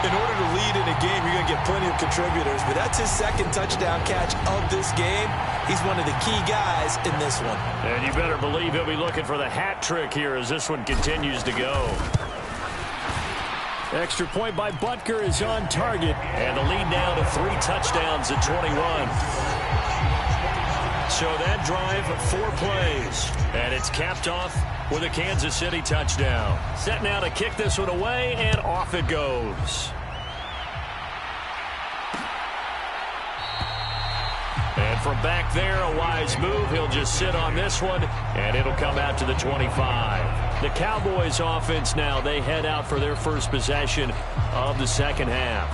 In order to lead in a game, you're going to get plenty of contributors, but that's his second touchdown catch of this game. He's one of the key guys in this one. And you better believe he'll be looking for the hat trick here as this one continues to go. Extra point by Butker is on target, and the lead now to 3 touchdowns at 21. So that drive, 4 plays, and it's capped off with a Kansas City touchdown. Set now to kick this one away, and off it goes. And from back there, a wise move. He'll just sit on this one, and it'll come out to the 25. The Cowboys offense now, they head out for their first possession of the second half.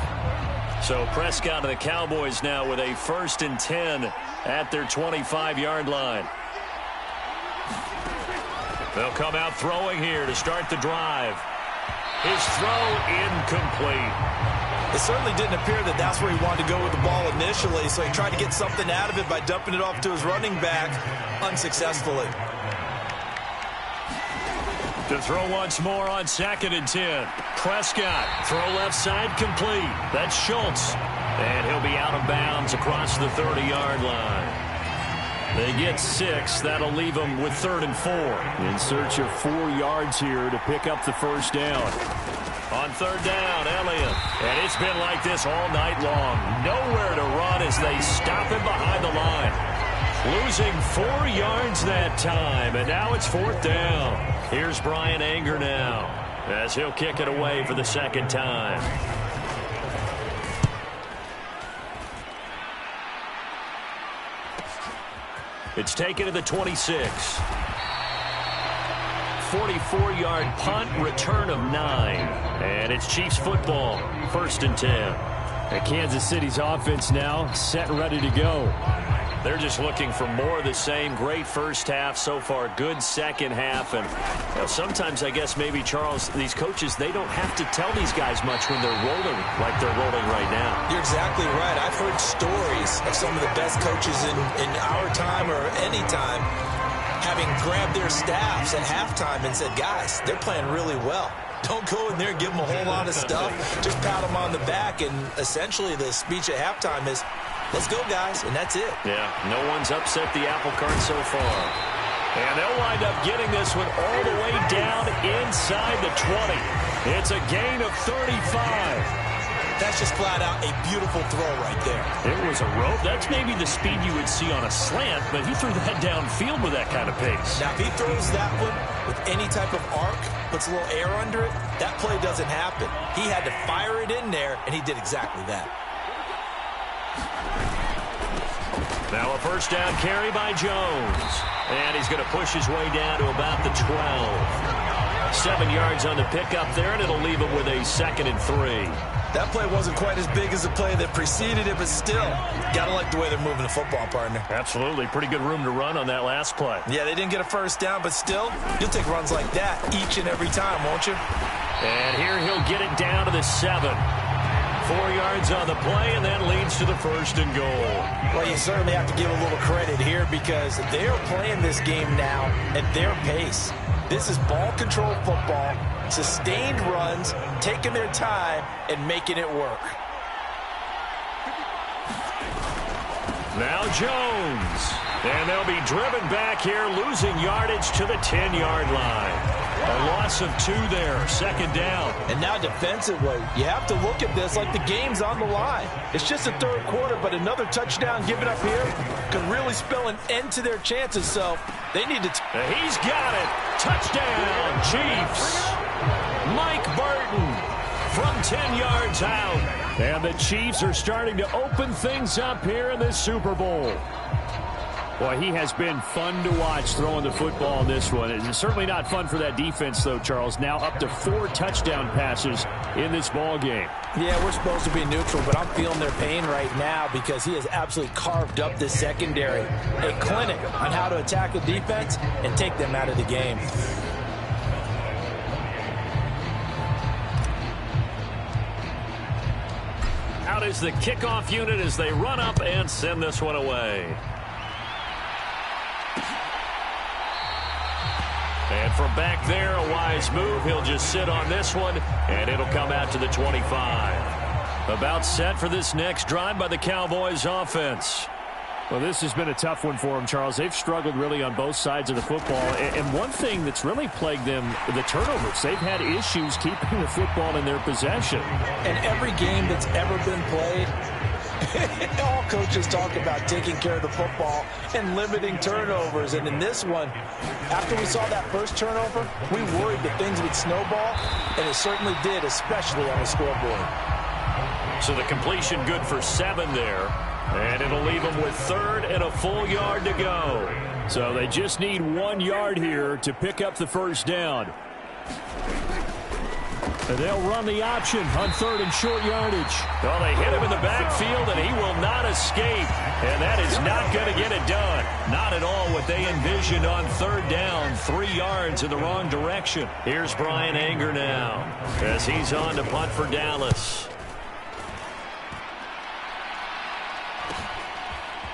So Prescott and the Cowboys now with a 1st and 10 at their 25-yard line. They'll come out throwing here to start the drive. His throw incomplete. It certainly didn't appear that that's where he wanted to go with the ball initially, so he tried to get something out of it by dumping it off to his running back unsuccessfully. To throw once more on 2nd and 10. Prescott, throw left side complete. That's Schultz. And he'll be out of bounds across the 30-yard line. They get 6. That'll leave them with 3rd and 4. In search of 4 yards here to pick up the first down. On 3rd down, Elliott. And it's been like this all night long. Nowhere to run as they stop him behind the line. Losing 4 yards that time, and now it's 4th down. Here's Brian Anger now as he'll kick it away for the second time. It's taken to the 26. 44-yard punt, return of 9. And it's Chiefs football, 1st and 10. And Kansas City's offense now set and ready to go. They're just looking for more of the same. Great first half so far. Good second half. And you know, sometimes I guess maybe, Charles, these coaches, they don't have to tell these guys much when they're rolling like they're rolling right now. You're exactly right. I've heard stories of some of the best coaches in our time or any time having grabbed their staffs at halftime and said, guys, they're playing really well. Don't go in there and give them a whole lot of stuff. Just pat them on the back. And essentially the speech at halftime is, let's go, guys, and that's it. Yeah, no one's upset the apple cart so far. And they'll wind up getting this one all the way down inside the 20. It's a gain of 35. That's just flat out a beautiful throw right there. It was a rope. That's maybe the speed you would see on a slant, but he threw that downfield with that kind of pace. Now, if he throws that one with any type of arc, puts a little air under it, that play doesn't happen. He had to fire it in there, and he did exactly that. Now a first down carry by Jones. And he's going to push his way down to about the 12. 7 yards on the pickup there, and it'll leave him with a 2nd and 3. That play wasn't quite as big as the play that preceded it, but still, got to like the way they're moving the football, partner. Absolutely. Pretty good room to run on that last play. Yeah, they didn't get a first down, but still, you'll take runs like that each and every time, won't you? And here he'll get it down to the 7. 4 yards on the play, and that leads to the 1st and goal. Well, you certainly have to give a little credit here because they are playing this game now at their pace. This is ball control football, sustained runs, taking their time, and making it work. Now Jones. And they'll be driven back here, losing yardage to the 10-yard line. A loss of 2 there, 2nd down. And now defensively, you have to look at this like the game's on the line. It's just the 3rd quarter, but another touchdown given up here could really spell an end to their chances, so they need to... He's got it. Touchdown, Chiefs. Mike Burton from 10 yards out. And the Chiefs are starting to open things up here in this Super Bowl. Boy, he has been fun to watch throwing the football in this one. It's certainly not fun for that defense, though, Charles. Now up to 4 touchdown passes in this ball game. Yeah, we're supposed to be neutral, but I'm feeling their pain right now because he has absolutely carved up this secondary. A clinic on how to attack a defense and take them out of the game. Out is the kickoff unit as they run up and send this one away. And from back there, a wise move. He'll just sit on this one, and it'll come out to the 25. About set for this next drive by the Cowboys offense. Well, this has been a tough one for them, Charles. They've struggled really on both sides of the football. And one thing that's really plagued them, the turnovers. They've had issues keeping the football in their possession. And every game that's ever been played, all coaches talk about taking care of the football and limiting turnovers. And in this one, after we saw that first turnover, we worried that things would snowball, and it certainly did, especially on the scoreboard. So the completion good for 7 there. And it'll leave them with 3rd and a full yard to go. So they just need 1 yard here to pick up the first down. And they'll run the option on 3rd and short yardage. Well, they hit him in the backfield, and he will not escape. And that is not going to get it done. Not at all what they envisioned on 3rd down. 3 yards in the wrong direction. Here's Brian Anger now as he's on to punt for Dallas.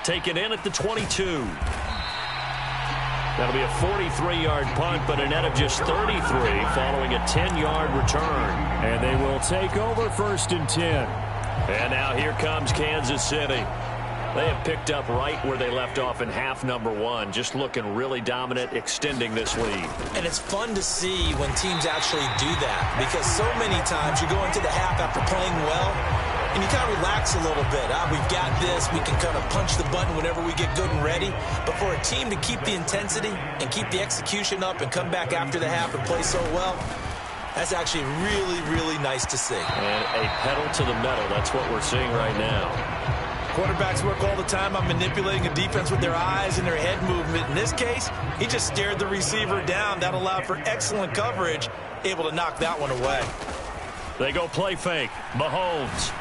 Taken in at the 22. That'll be a 43-yard punt, but a net of just 33 following a 10-yard return. And they will take over 1st and 10. And now here comes Kansas City. They have picked up right where they left off in half number 1, just looking really dominant, extending this lead. And it's fun to see when teams actually do that, because so many times you go into the half after playing well, and you kind of relax a little bit. We've got this. We can kind of punch the button whenever we get good and ready. But for a team to keep the intensity and keep the execution up and come back after the half and play so well, that's actually really, really nice to see. And a pedal to the metal. That's what we're seeing right now. Quarterbacks work all the time on manipulating a defense with their eyes and their head movement. In this case, he just stared the receiver down. That allowed for excellent coverage, able to knock that one away. They go play fake. Mahomes.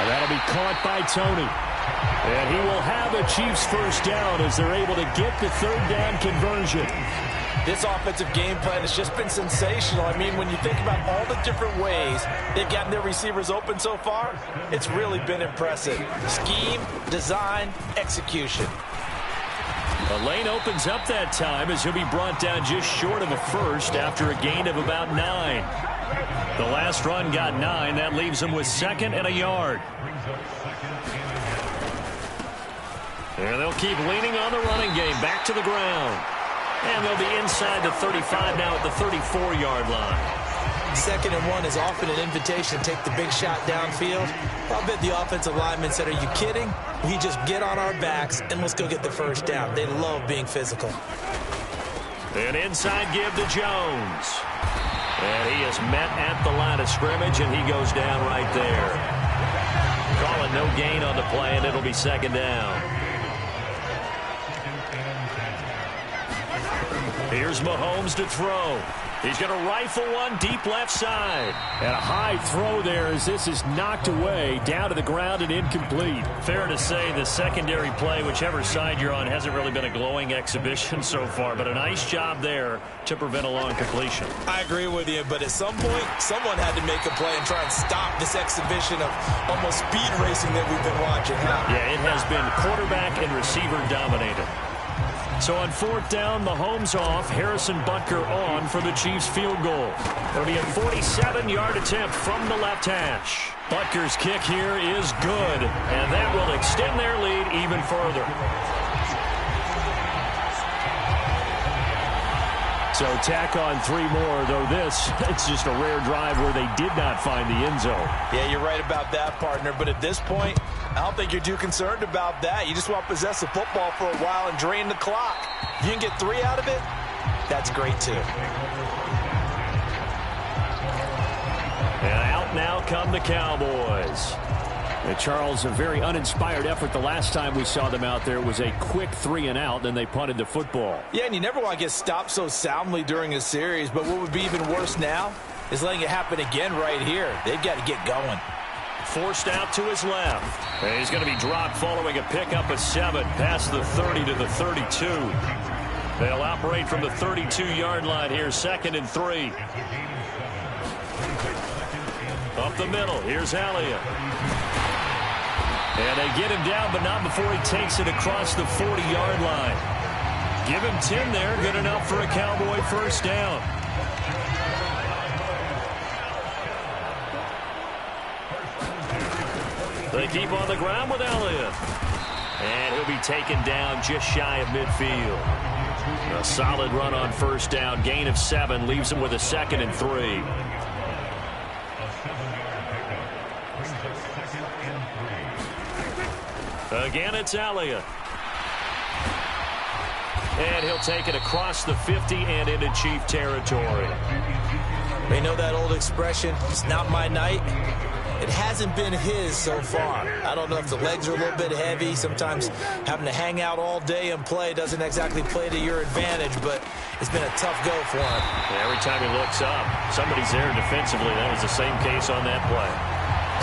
And that'll be caught by Tony. And he will have a Chiefs first down as they're able to get the 3rd down conversion. This offensive game plan has just been sensational. I mean, when you think about all the different ways they've gotten their receivers open so far, it's really been impressive. Scheme, design, execution. The lane opens up that time as he'll be brought down just short of a first after a gain of about 9. The last run got 9. That leaves him with 2nd and a yard. And they'll keep leaning on the running game. Back to the ground. And they'll be inside the 35 now at the 34-yard line. 2nd and 1 is often an invitation to take the big shot downfield. I'll bet the offensive lineman said, "Are you kidding? We just get on our backs and let's go get the first down." They love being physical. An inside give to Jones. And he is met at the line of scrimmage, and he goes down right there. Call it and no gain on the play, and it'll be second down. Here's Mahomes to throw. He's going to rifle one deep left side. And a high throw there as this is knocked away, down to the ground and incomplete. Fair to say the secondary play, whichever side you're on, hasn't really been a glowing exhibition so far, but a nice job there to prevent a long completion. I agree with you, but at some point, someone had to make a play and try and stop this exhibition of almost speed racing that we've been watching. Yeah, it has been quarterback and receiver dominated. So on fourth down, Mahomes off, Harrison Butker on for the Chiefs field goal. It'll be a 47-yard attempt from the left hash. Butker's kick here is good, and that will extend their lead even further. So tack on 3 more, though it's just a rare drive where they did not find the end zone. Yeah, you're right about that, partner, but at this point, I don't think you're too concerned about that. You just want to possess the football for a while and drain the clock. If you can get 3 out of it, that's great too. And out now come the Cowboys. And Charles, a very uninspired effort the last time we saw them out there. It was a quick 3 and out, then they punted the football. Yeah, and you never want to get stopped so soundly during a series, but what would be even worse now is letting it happen again right here. They've got to get going. Forced out to his left. And he's going to be dropped following a pickup of 7 past the 30 to the 32. They'll operate from the 32-yard line here, 2nd and 3. Up the middle, here's Elliott. And they get him down, but not before he takes it across the 40-yard line. Give him 10 there, good enough for a Cowboy first down. They keep on the ground with Elliott. And he'll be taken down just shy of midfield. A solid run on first down. Gain of 7 leaves him with a 2nd and 3. Again, it's Elliott. And he'll take it across the 50 and into Chief territory. They know that old expression, it's not my night. It hasn't been his so far. I don't know if the legs are a little bit heavy. Sometimes having to hang out all day and play doesn't exactly play to your advantage, but it's been a tough go for him. Every time he looks up, somebody's there defensively. That was the same case on that play.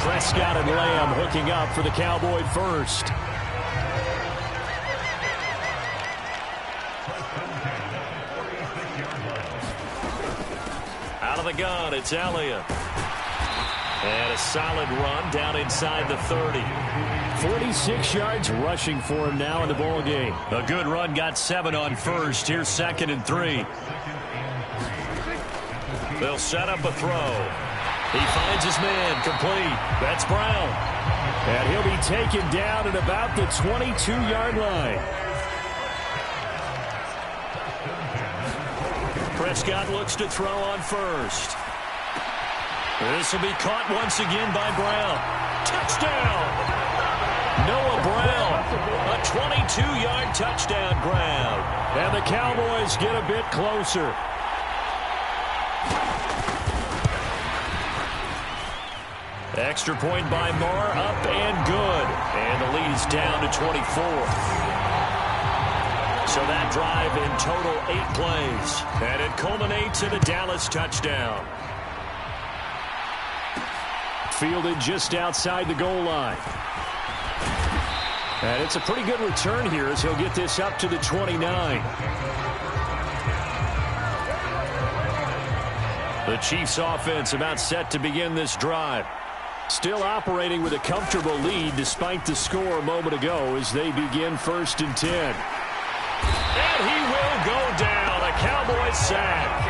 Prescott and Lamb hooking up for the Cowboy first. Out of the gun, it's Elliott. And a solid run down inside the 30. 46 yards rushing for him now in the ball game. A good run, got 7 on first. Here's 2nd and 3. They'll set up a throw. He finds his man, complete. That's Brown. And he'll be taken down at about the 22-yard line. Prescott looks to throw on first. This will be caught once again by Brown. Touchdown! Noah Brown, a 22-yard touchdown grab. And the Cowboys get a bit closer. Extra point by Marr, up and good. And the lead is down to 24. So that drive in total 8 plays. And it culminates in a Dallas touchdown. Fielded just outside the goal line. And it's a pretty good return here as he'll get this up to the 29. The Chiefs offense about set to begin this drive. Still operating with a comfortable lead despite the score a moment ago as they begin 1st and 10. And he will go down. A Cowboys sack.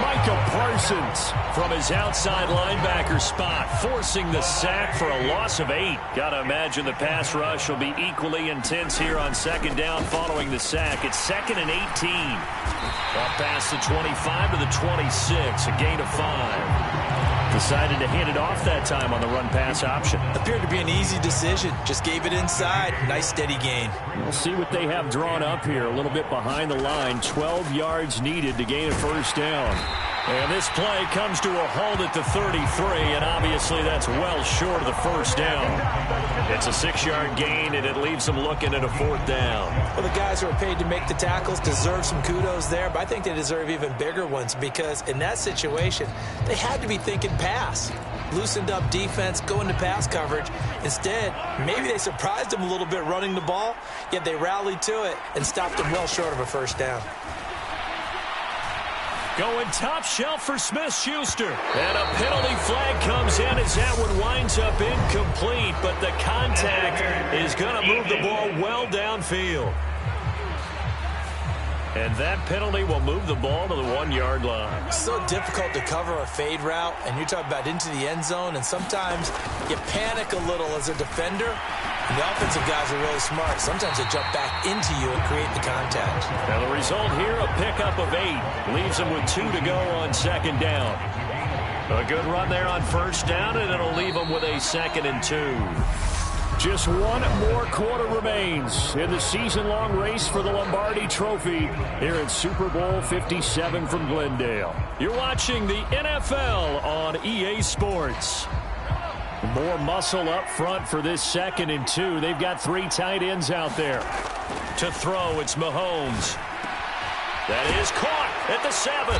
Micah Parsons from his outside linebacker spot, forcing the sack for a loss of 8. Got to imagine the pass rush will be equally intense here on 2nd down following the sack. It's 2nd and 18. Up past the 25 to the 26, a gain of 5. Decided to hand it off that time on the run-pass option. Appeared to be an easy decision. Just gave it inside. Nice steady gain. We'll see what they have drawn up here. A little bit behind the line. 12 yards needed to gain a first down. And this play comes to a halt at the 33, and obviously that's well short of the first down. It's a 6-yard gain, and it leaves them looking at a 4th down. Well, the guys who are paid to make the tackles deserve some kudos there, but I think they deserve even bigger ones because in that situation, they had to be thinking pass. Loosened up defense, going to pass coverage. Instead, maybe they surprised them a little bit running the ball, yet they rallied to it and stopped them well short of a first down. Going top shelf for Smith-Schuster. And a penalty flag comes in as that one winds up incomplete, but the contact is going to move the ball well downfield. And that penalty will move the ball to the 1-yard line. It's so difficult to cover a fade route, and you're talking about into the end zone, and sometimes you panic a little as a defender. And the offensive guys are really smart. Sometimes they jump back into you and create the contact. Now the result here, a pickup of 8. Leaves them with 2 to go on 2nd down. A good run there on 1st down, and it'll leave them with a 2nd and 2. Just one more quarter remains in the season-long race for the Lombardi Trophy here in Super Bowl 57 from Glendale. You're watching the NFL on EA Sports. More muscle up front for this 2nd and 2. They've got 3 tight ends out there. To throw, it's Mahomes. That is caught at the 7.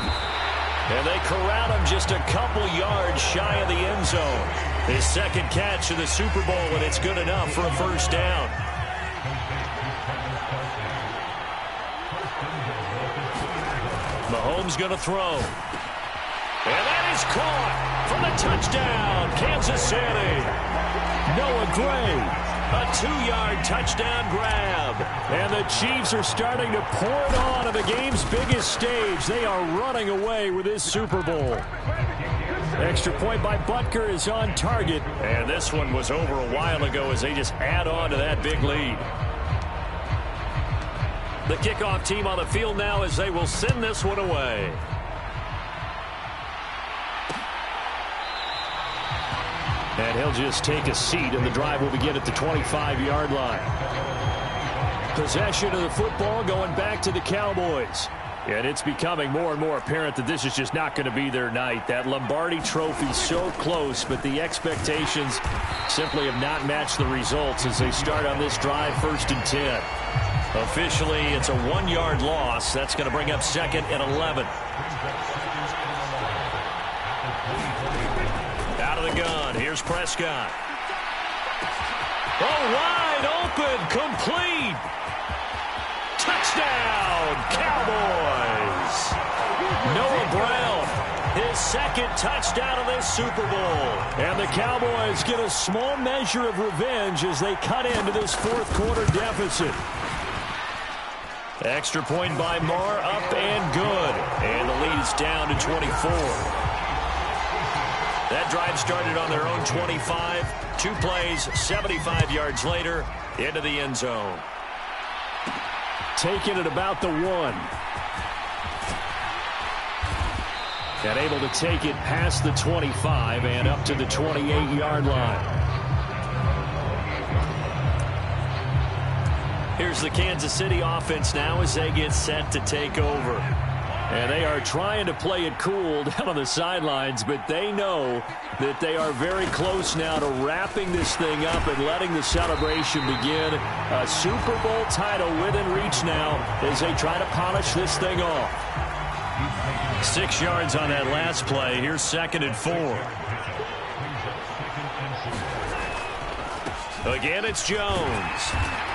And they corral him just a couple yards shy of the end zone. His 2nd catch of the Super Bowl, and it's good enough for a 1st down. Mahomes going to throw. And that is caught for the touchdown, Kansas City. Noah Gray, a 2-yard touchdown grab. And the Chiefs are starting to pour it on the game's biggest stage. They are running away with this Super Bowl. Extra point by Butker is on target. And this one was over a while ago as they just add on to that big lead. The kickoff team on the field now as they will send this one away. And he'll just take a seat, and the drive will begin at the 25-yard line. Possession of the football going back to the Cowboys. And it's becoming more and more apparent that this is just not going to be their night. That Lombardi Trophy so close, but the expectations simply have not matched the results as they start on this drive 1st and 10. Officially, it's a 1-yard loss. That's going to bring up 2nd and 11. Out of the gun. Here's Prescott. Oh, wide open. Complete. Touchdown, Cowboys. Noah Brown, his 2nd touchdown of this Super Bowl. And the Cowboys get a small measure of revenge as they cut into this 4th quarter deficit. Extra point by Marr, up and good. And the lead is down to 24. That drive started on their own 25. 2 plays, 75 yards later, into the end zone. Taken at about the 1. And able to take it past the 25 and up to the 28-yard line. Here's the Kansas City offense now as they get set to take over. And they are trying to play it cool down on the sidelines, but they know that they are very close now to wrapping this thing up and letting the celebration begin. A Super Bowl title within reach now as they try to polish this thing off. 6 yards on that last play. Here's 2nd and 4. Again, it's Jones.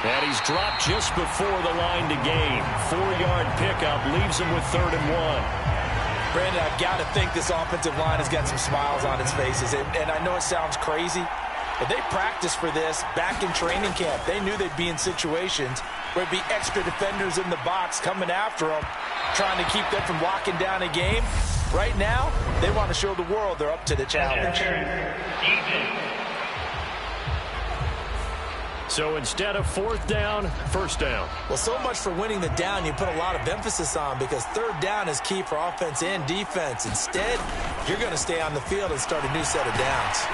And he's dropped just before the line to gain. 4-yard pickup leaves him with 3rd and 1. Brandon, I've got to think this offensive line has got some smiles on its faces. And I know it sounds crazy, but they practiced for this back in training camp. They knew they'd be in situations where it'd be extra defenders in the box coming after them, trying to keep them from locking down a game. Right now, they want to show the world they're up to the challenge. So instead of 4th down, 1st down. Well, so much for winning the down you put a lot of emphasis on because 3rd down is key for offense and defense. Instead, you're going to stay on the field and start a new set of downs.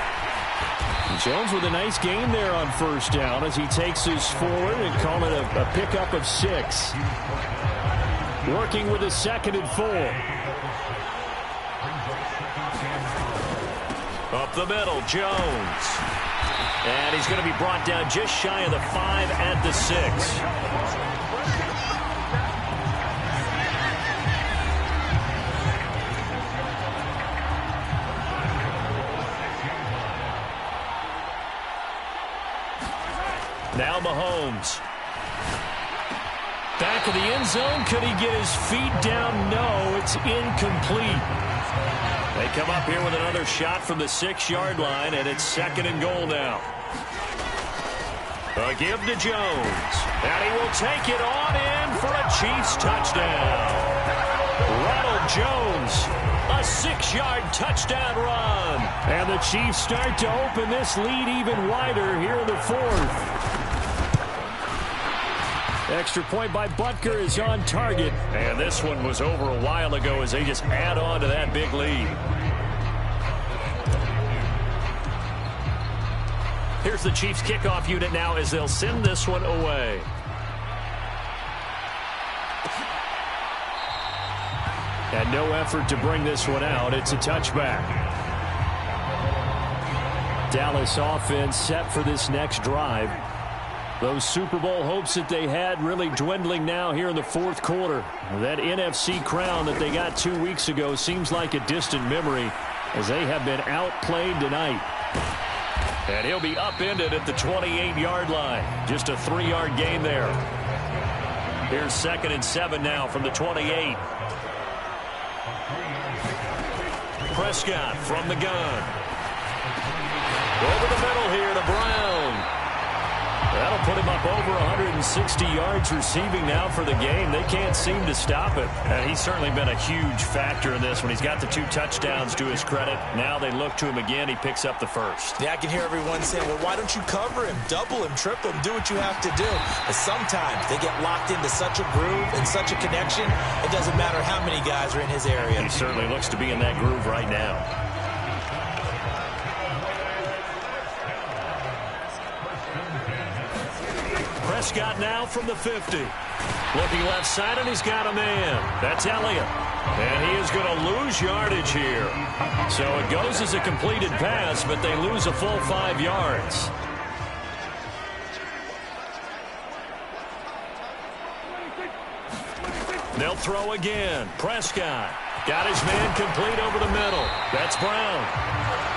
Jones with a nice gain there on 1st down as he takes his forward and call it a pickup of 6. Working with a 2nd and 4. Up the middle, Jones. And he's going to be brought down just shy of the 5 at the 6. Now Mahomes. Back of the end zone. Could he get his feet down? No, it's incomplete. They come up here with another shot from the 6-yard line, and it's 2nd and goal now. A give to Jones. And he will take it on in for a Chiefs touchdown. Ronald Jones, a 6-yard touchdown run. And the Chiefs start to open this lead even wider here in the 4th. Extra point by Butker is on target. And this one was over a while ago as they just add on to that big lead. Here's the Chiefs kickoff unit now as they'll send this one away. And no effort to bring this one out. It's a touchback. Dallas offense set for this next drive. Those Super Bowl hopes that they had really dwindling now here in the 4th quarter. That NFC crown that they got 2 weeks ago seems like a distant memory as they have been outplayed tonight. And he'll be upended at the 28-yard line. Just a 3-yard gain there. Here's 2nd and 7 now from the 28. Prescott from the gun. Over the middle here to Brown. That'll put him up over 160 yards receiving now for the game. They can't seem to stop it. And he's certainly been a huge factor in this when he's got the 2 touchdowns to his credit. Now they look to him again. He picks up the 1st. Yeah, I can hear everyone saying, well, why don't you cover him, double him, triple him, do what you have to do. But sometimes they get locked into such a groove and such a connection, it doesn't matter how many guys are in his area. He certainly looks to be in that groove right now. Prescott now from the 50. Looking left side, and he's got a man. That's Elliott. And he is going to lose yardage here. So it goes as a completed pass, but they lose a full 5 yards. They'll throw again. Prescott got his man complete over the middle. That's Brown.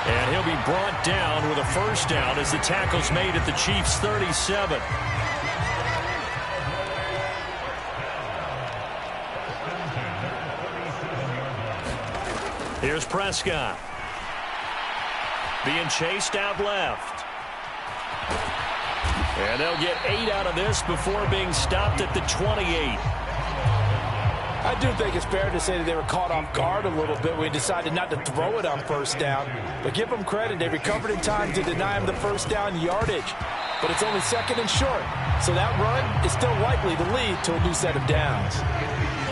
And he'll be brought down with a 1st down as the tackle's made at the Chiefs' 37. Here's Prescott. Being chased out left. And they'll get 8 out of this before being stopped at the 28. I do think it's fair to say that they were caught off guard a little bit when we decided not to throw it on 1st down. But give them credit. They recovered in time to deny him the 1st down yardage. But it's only 2nd and short. So that run is still likely to lead to a new set of downs.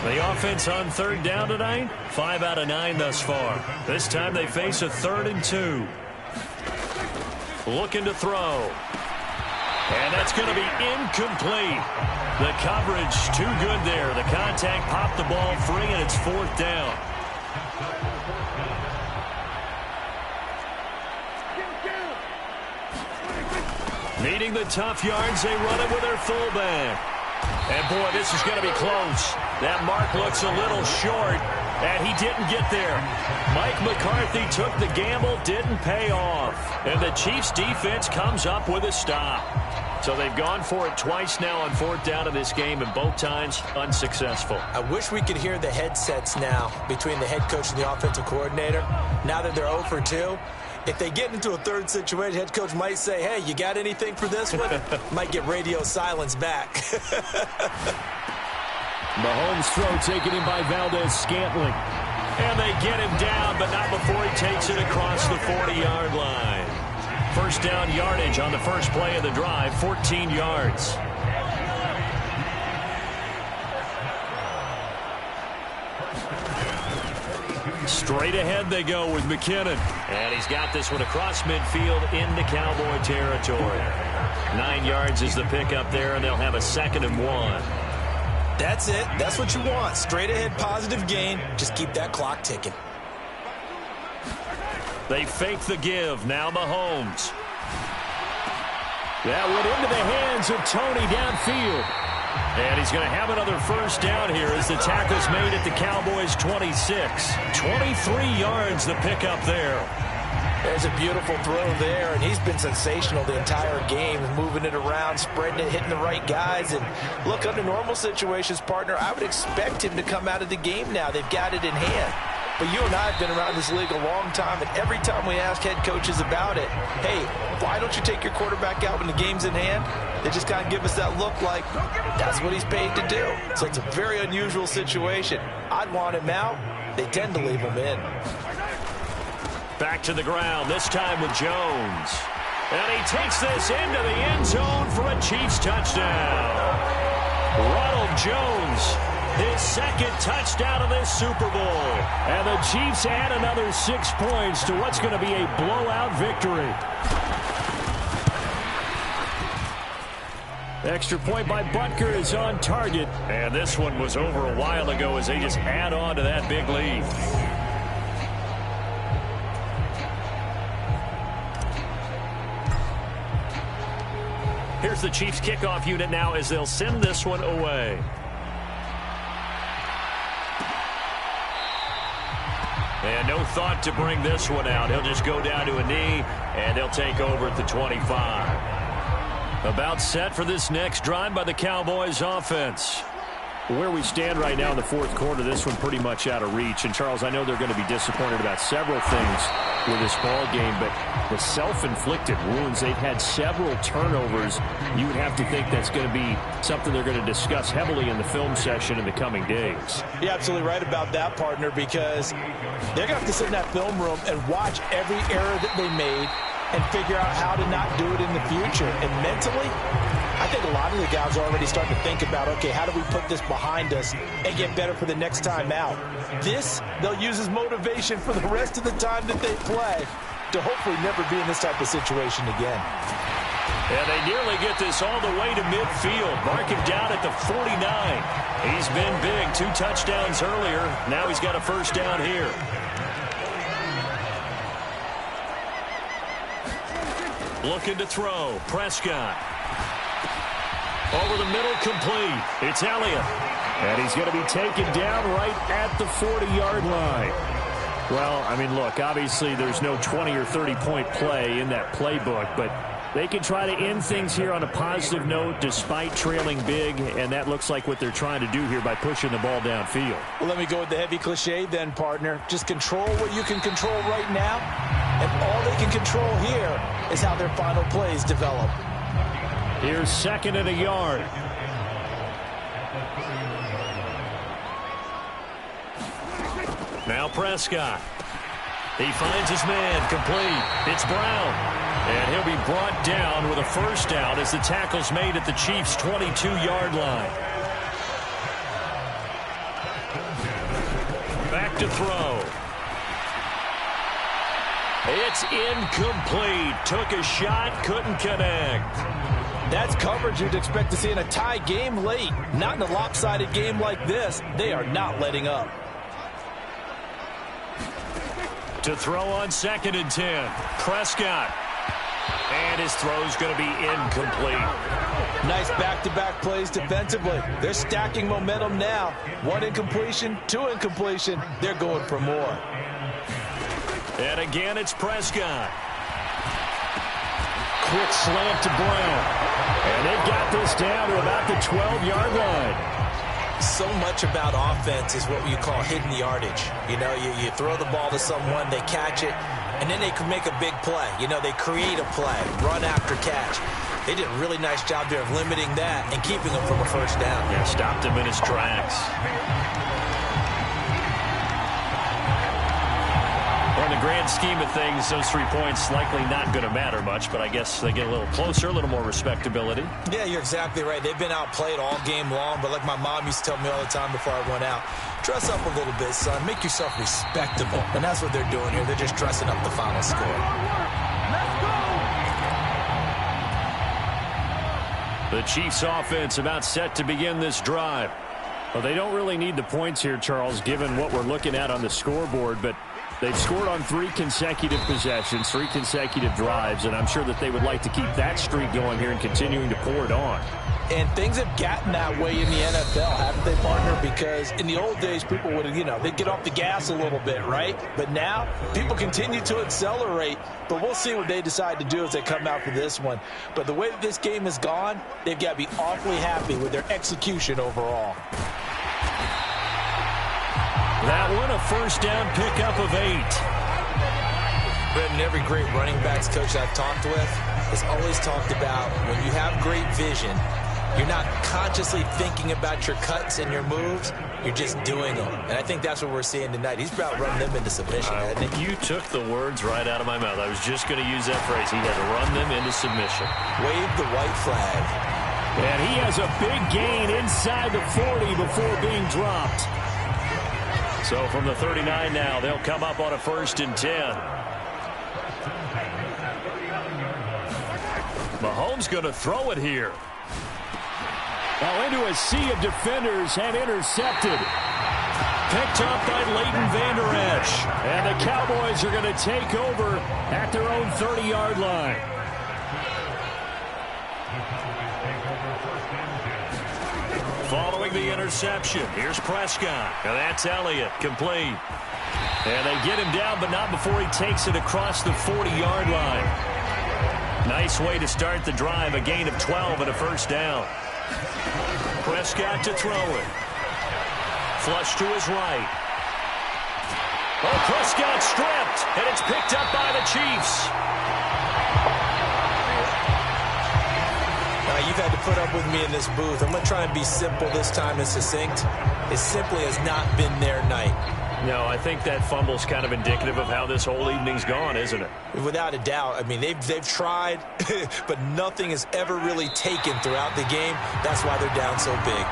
The offense on 3rd down tonight, 5 out of 9 thus far. This time they face a 3rd and 2. Looking to throw. And that's going to be incomplete. The coverage too good there. The contact popped the ball free, and it's 4th down. Needing the tough yards, they run it with their fullback. And, boy, this is going to be close. That mark looks a little short, and he didn't get there. Mike McCarthy took the gamble, didn't pay off. And the Chiefs' defense comes up with a stop. So they've gone for it twice now on 4th down in this game, and both times unsuccessful. I wish we could hear the headsets now between the head coach and the offensive coordinator. Now that they're 0 for 2. If they get into a 3rd situation, head coach might say, hey, you got anything for this one? Might get radio silence back. Mahomes' throw taken in by Valdez-Scantling. And they get him down, but not before he takes it across the 40-yard line. 1st down yardage on the first play of the drive, 14 yards. Straight ahead they go with McKinnon. And he's got this one across midfield into Cowboy territory. 9 yards is the pickup there, and they'll have a 2nd and 1. That's it. That's what you want. Straight ahead positive gain. Just keep that clock ticking. They fake the give. Now Mahomes. That went into the hands of Tony downfield. And he's going to have another first down here as the tackle's made at the Cowboys' 26. 23 yards the pickup there. There's a beautiful throw there, and he's been sensational the entire game, moving it around, spreading it, hitting the right guys. And look, under normal situations, partner, I would expect him to come out of the game now. They've got it in hand. But you and I have been around this league a long time, and every time we ask head coaches about it, hey, why don't you take your quarterback out when the game's in hand? They just kind of give us that look like that's what he's paid to do. So it's a very unusual situation. I'd want him out. They tend to leave him in. Back to the ground, this time with Jones. And he takes this into the end zone for a Chiefs touchdown. Ronald Jones, his second touchdown of this Super Bowl. And the Chiefs add another 6 points to what's going to be a blowout victory. Extra point by Butker is on target. And this one was over a while ago as they just add on to that big lead. Here's the Chiefs kickoff unit now as they'll send this one away. And no thought to bring this one out. He'll just go down to a knee, and they'll take over at the 25. About set for this next drive by the Cowboys offense. Where we stand right now in the fourth quarter, this one pretty much out of reach. And, Charles, I know they're going to be disappointed about several things with this ball game, but the self-inflicted wounds, they've had several turnovers. You would have to think that's going to be something they're going to discuss heavily in the film session in the coming days. You're absolutely right about that, partner, because they're going to have to sit in that film room and watch every error that they made and figure out how to not do it in the future. And mentally, I think a lot of the guys are already starting to think about, okay, how do we put this behind us and get better for the next time out? This, they'll use as motivation for the rest of the time that they play to hopefully never be in this type of situation again. And they nearly get this all the way to midfield. Mark him down at the 49. He's been big. 2 touchdowns earlier. Now he's got a first down here. Looking to throw. Prescott. Over the middle, complete. It's Elliott. And he's going to be taken down right at the 40-yard line. Well, I mean, look, obviously there's no 20 or 30-point play in that playbook, but they can try to end things here on a positive note despite trailing big, and that looks like what they're trying to do here by pushing the ball downfield. Well, let me go with the heavy cliche then, partner. Just control what you can control right now, and all they can control here is how their final plays develop. Here's second and a yard. Now Prescott. He finds his man, complete. It's Brown. And he'll be brought down with a first down as the tackle's made at the Chiefs' 22-yard line. Back to throw. It's incomplete. Took a shot, couldn't connect. That's coverage you'd expect to see in a tie game late. Not in a lopsided game like this. They are not letting up. To throw on 2nd and 10. Prescott. And his throw's going to be incomplete. Nice back-to-back plays defensively. They're stacking momentum now. 1 incompletion, 2 incompletion. They're going for more. And again, it's Prescott. Quick slant to Brown. And they've got this down to about the 12-yard line. So much about offense is what you call hidden yardage. You know, you throw the ball to someone, they catch it, and then they can make a big play. You know, they create a play, run after catch. They did a really nice job there of limiting that and keeping him from a first down. Yeah, stopped him in his tracks. Well, in the grand scheme of things, those 3 points likely not going to matter much, but I guess they get a little closer, a little more respectability. Yeah, you're exactly right. They've been outplayed all game long, but like my mom used to tell me all the time before I went out, dress up a little bit, son. Make yourself respectable. And that's what they're doing here. They're just dressing up the final score. The Chiefs offense about set to begin this drive. Well, they don't really need the points here, Charles, given what we're looking at on the scoreboard, but They've scored on 3 consecutive possessions, 3 consecutive drives, and I'm sure that they would like to keep that streak going here and continuing to pour it on. And things have gotten that way in the NFL, haven't they, partner? Because in the old days, people would, they'd get off the gas a little bit, right? But now, people continue to accelerate. But we'll see what they decide to do as they come out for this one. But the way that this game has gone, they've got to be awfully happy with their execution overall. That one, a first down pickup of 8. Brendan, every great running backs coach I've talked with has always talked about when you have great vision, you're not consciously thinking about your cuts and your moves. You're just doing them. And I think that's what we're seeing tonight. He's about running them into submission, hasn't he? You took the words right out of my mouth. I was just going to use that phrase. He had to run them into submission. Wave the white flag. And he has a big gain inside the 40 before being dropped. So from the 39 now, they'll come up on a 1st and 10. Mahomes going to throw it here. Now into a sea of defenders and intercepted. Picked up by Leighton Vander Esch. And the Cowboys are going to take over at their own 30-yard line. Following the interception, here's Prescott. And that's Elliott, complete. And they get him down, but not before he takes it across the 40-yard line. Nice way to start the drive, a gain of 12 and a first down. Prescott to throw it. Flush to his right. Oh, Prescott stripped, and it's picked up by the Chiefs. You've had to put up with me in this booth. I'm going to try and be simple this time and succinct. It simply has not been their night. No, I think that fumble's kind of indicative of how this whole evening's gone, isn't it? Without a doubt. I mean, they've tried, but nothing has ever really taken throughout the game. That's why they're down so big.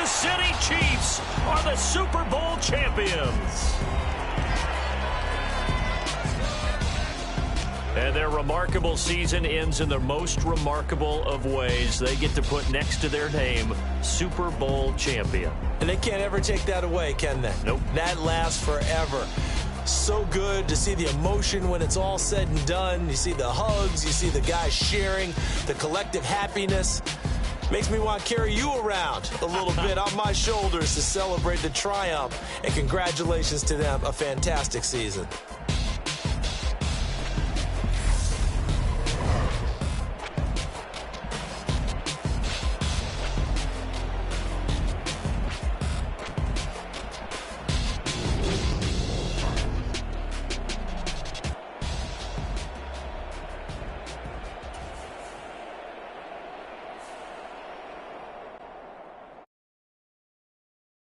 City Chiefs are the Super Bowl champions. And their remarkable season ends in the most remarkable of ways. They get to put next to their name, Super Bowl champion. And they can't ever take that away, can they? Nope. That lasts forever. So good to see the emotion when it's all said and done. You see the hugs, you see the guys sharing, the collective happiness. Makes me want to carry you around a little bit on my shoulders to celebrate the triumph. And congratulations to them, a fantastic season.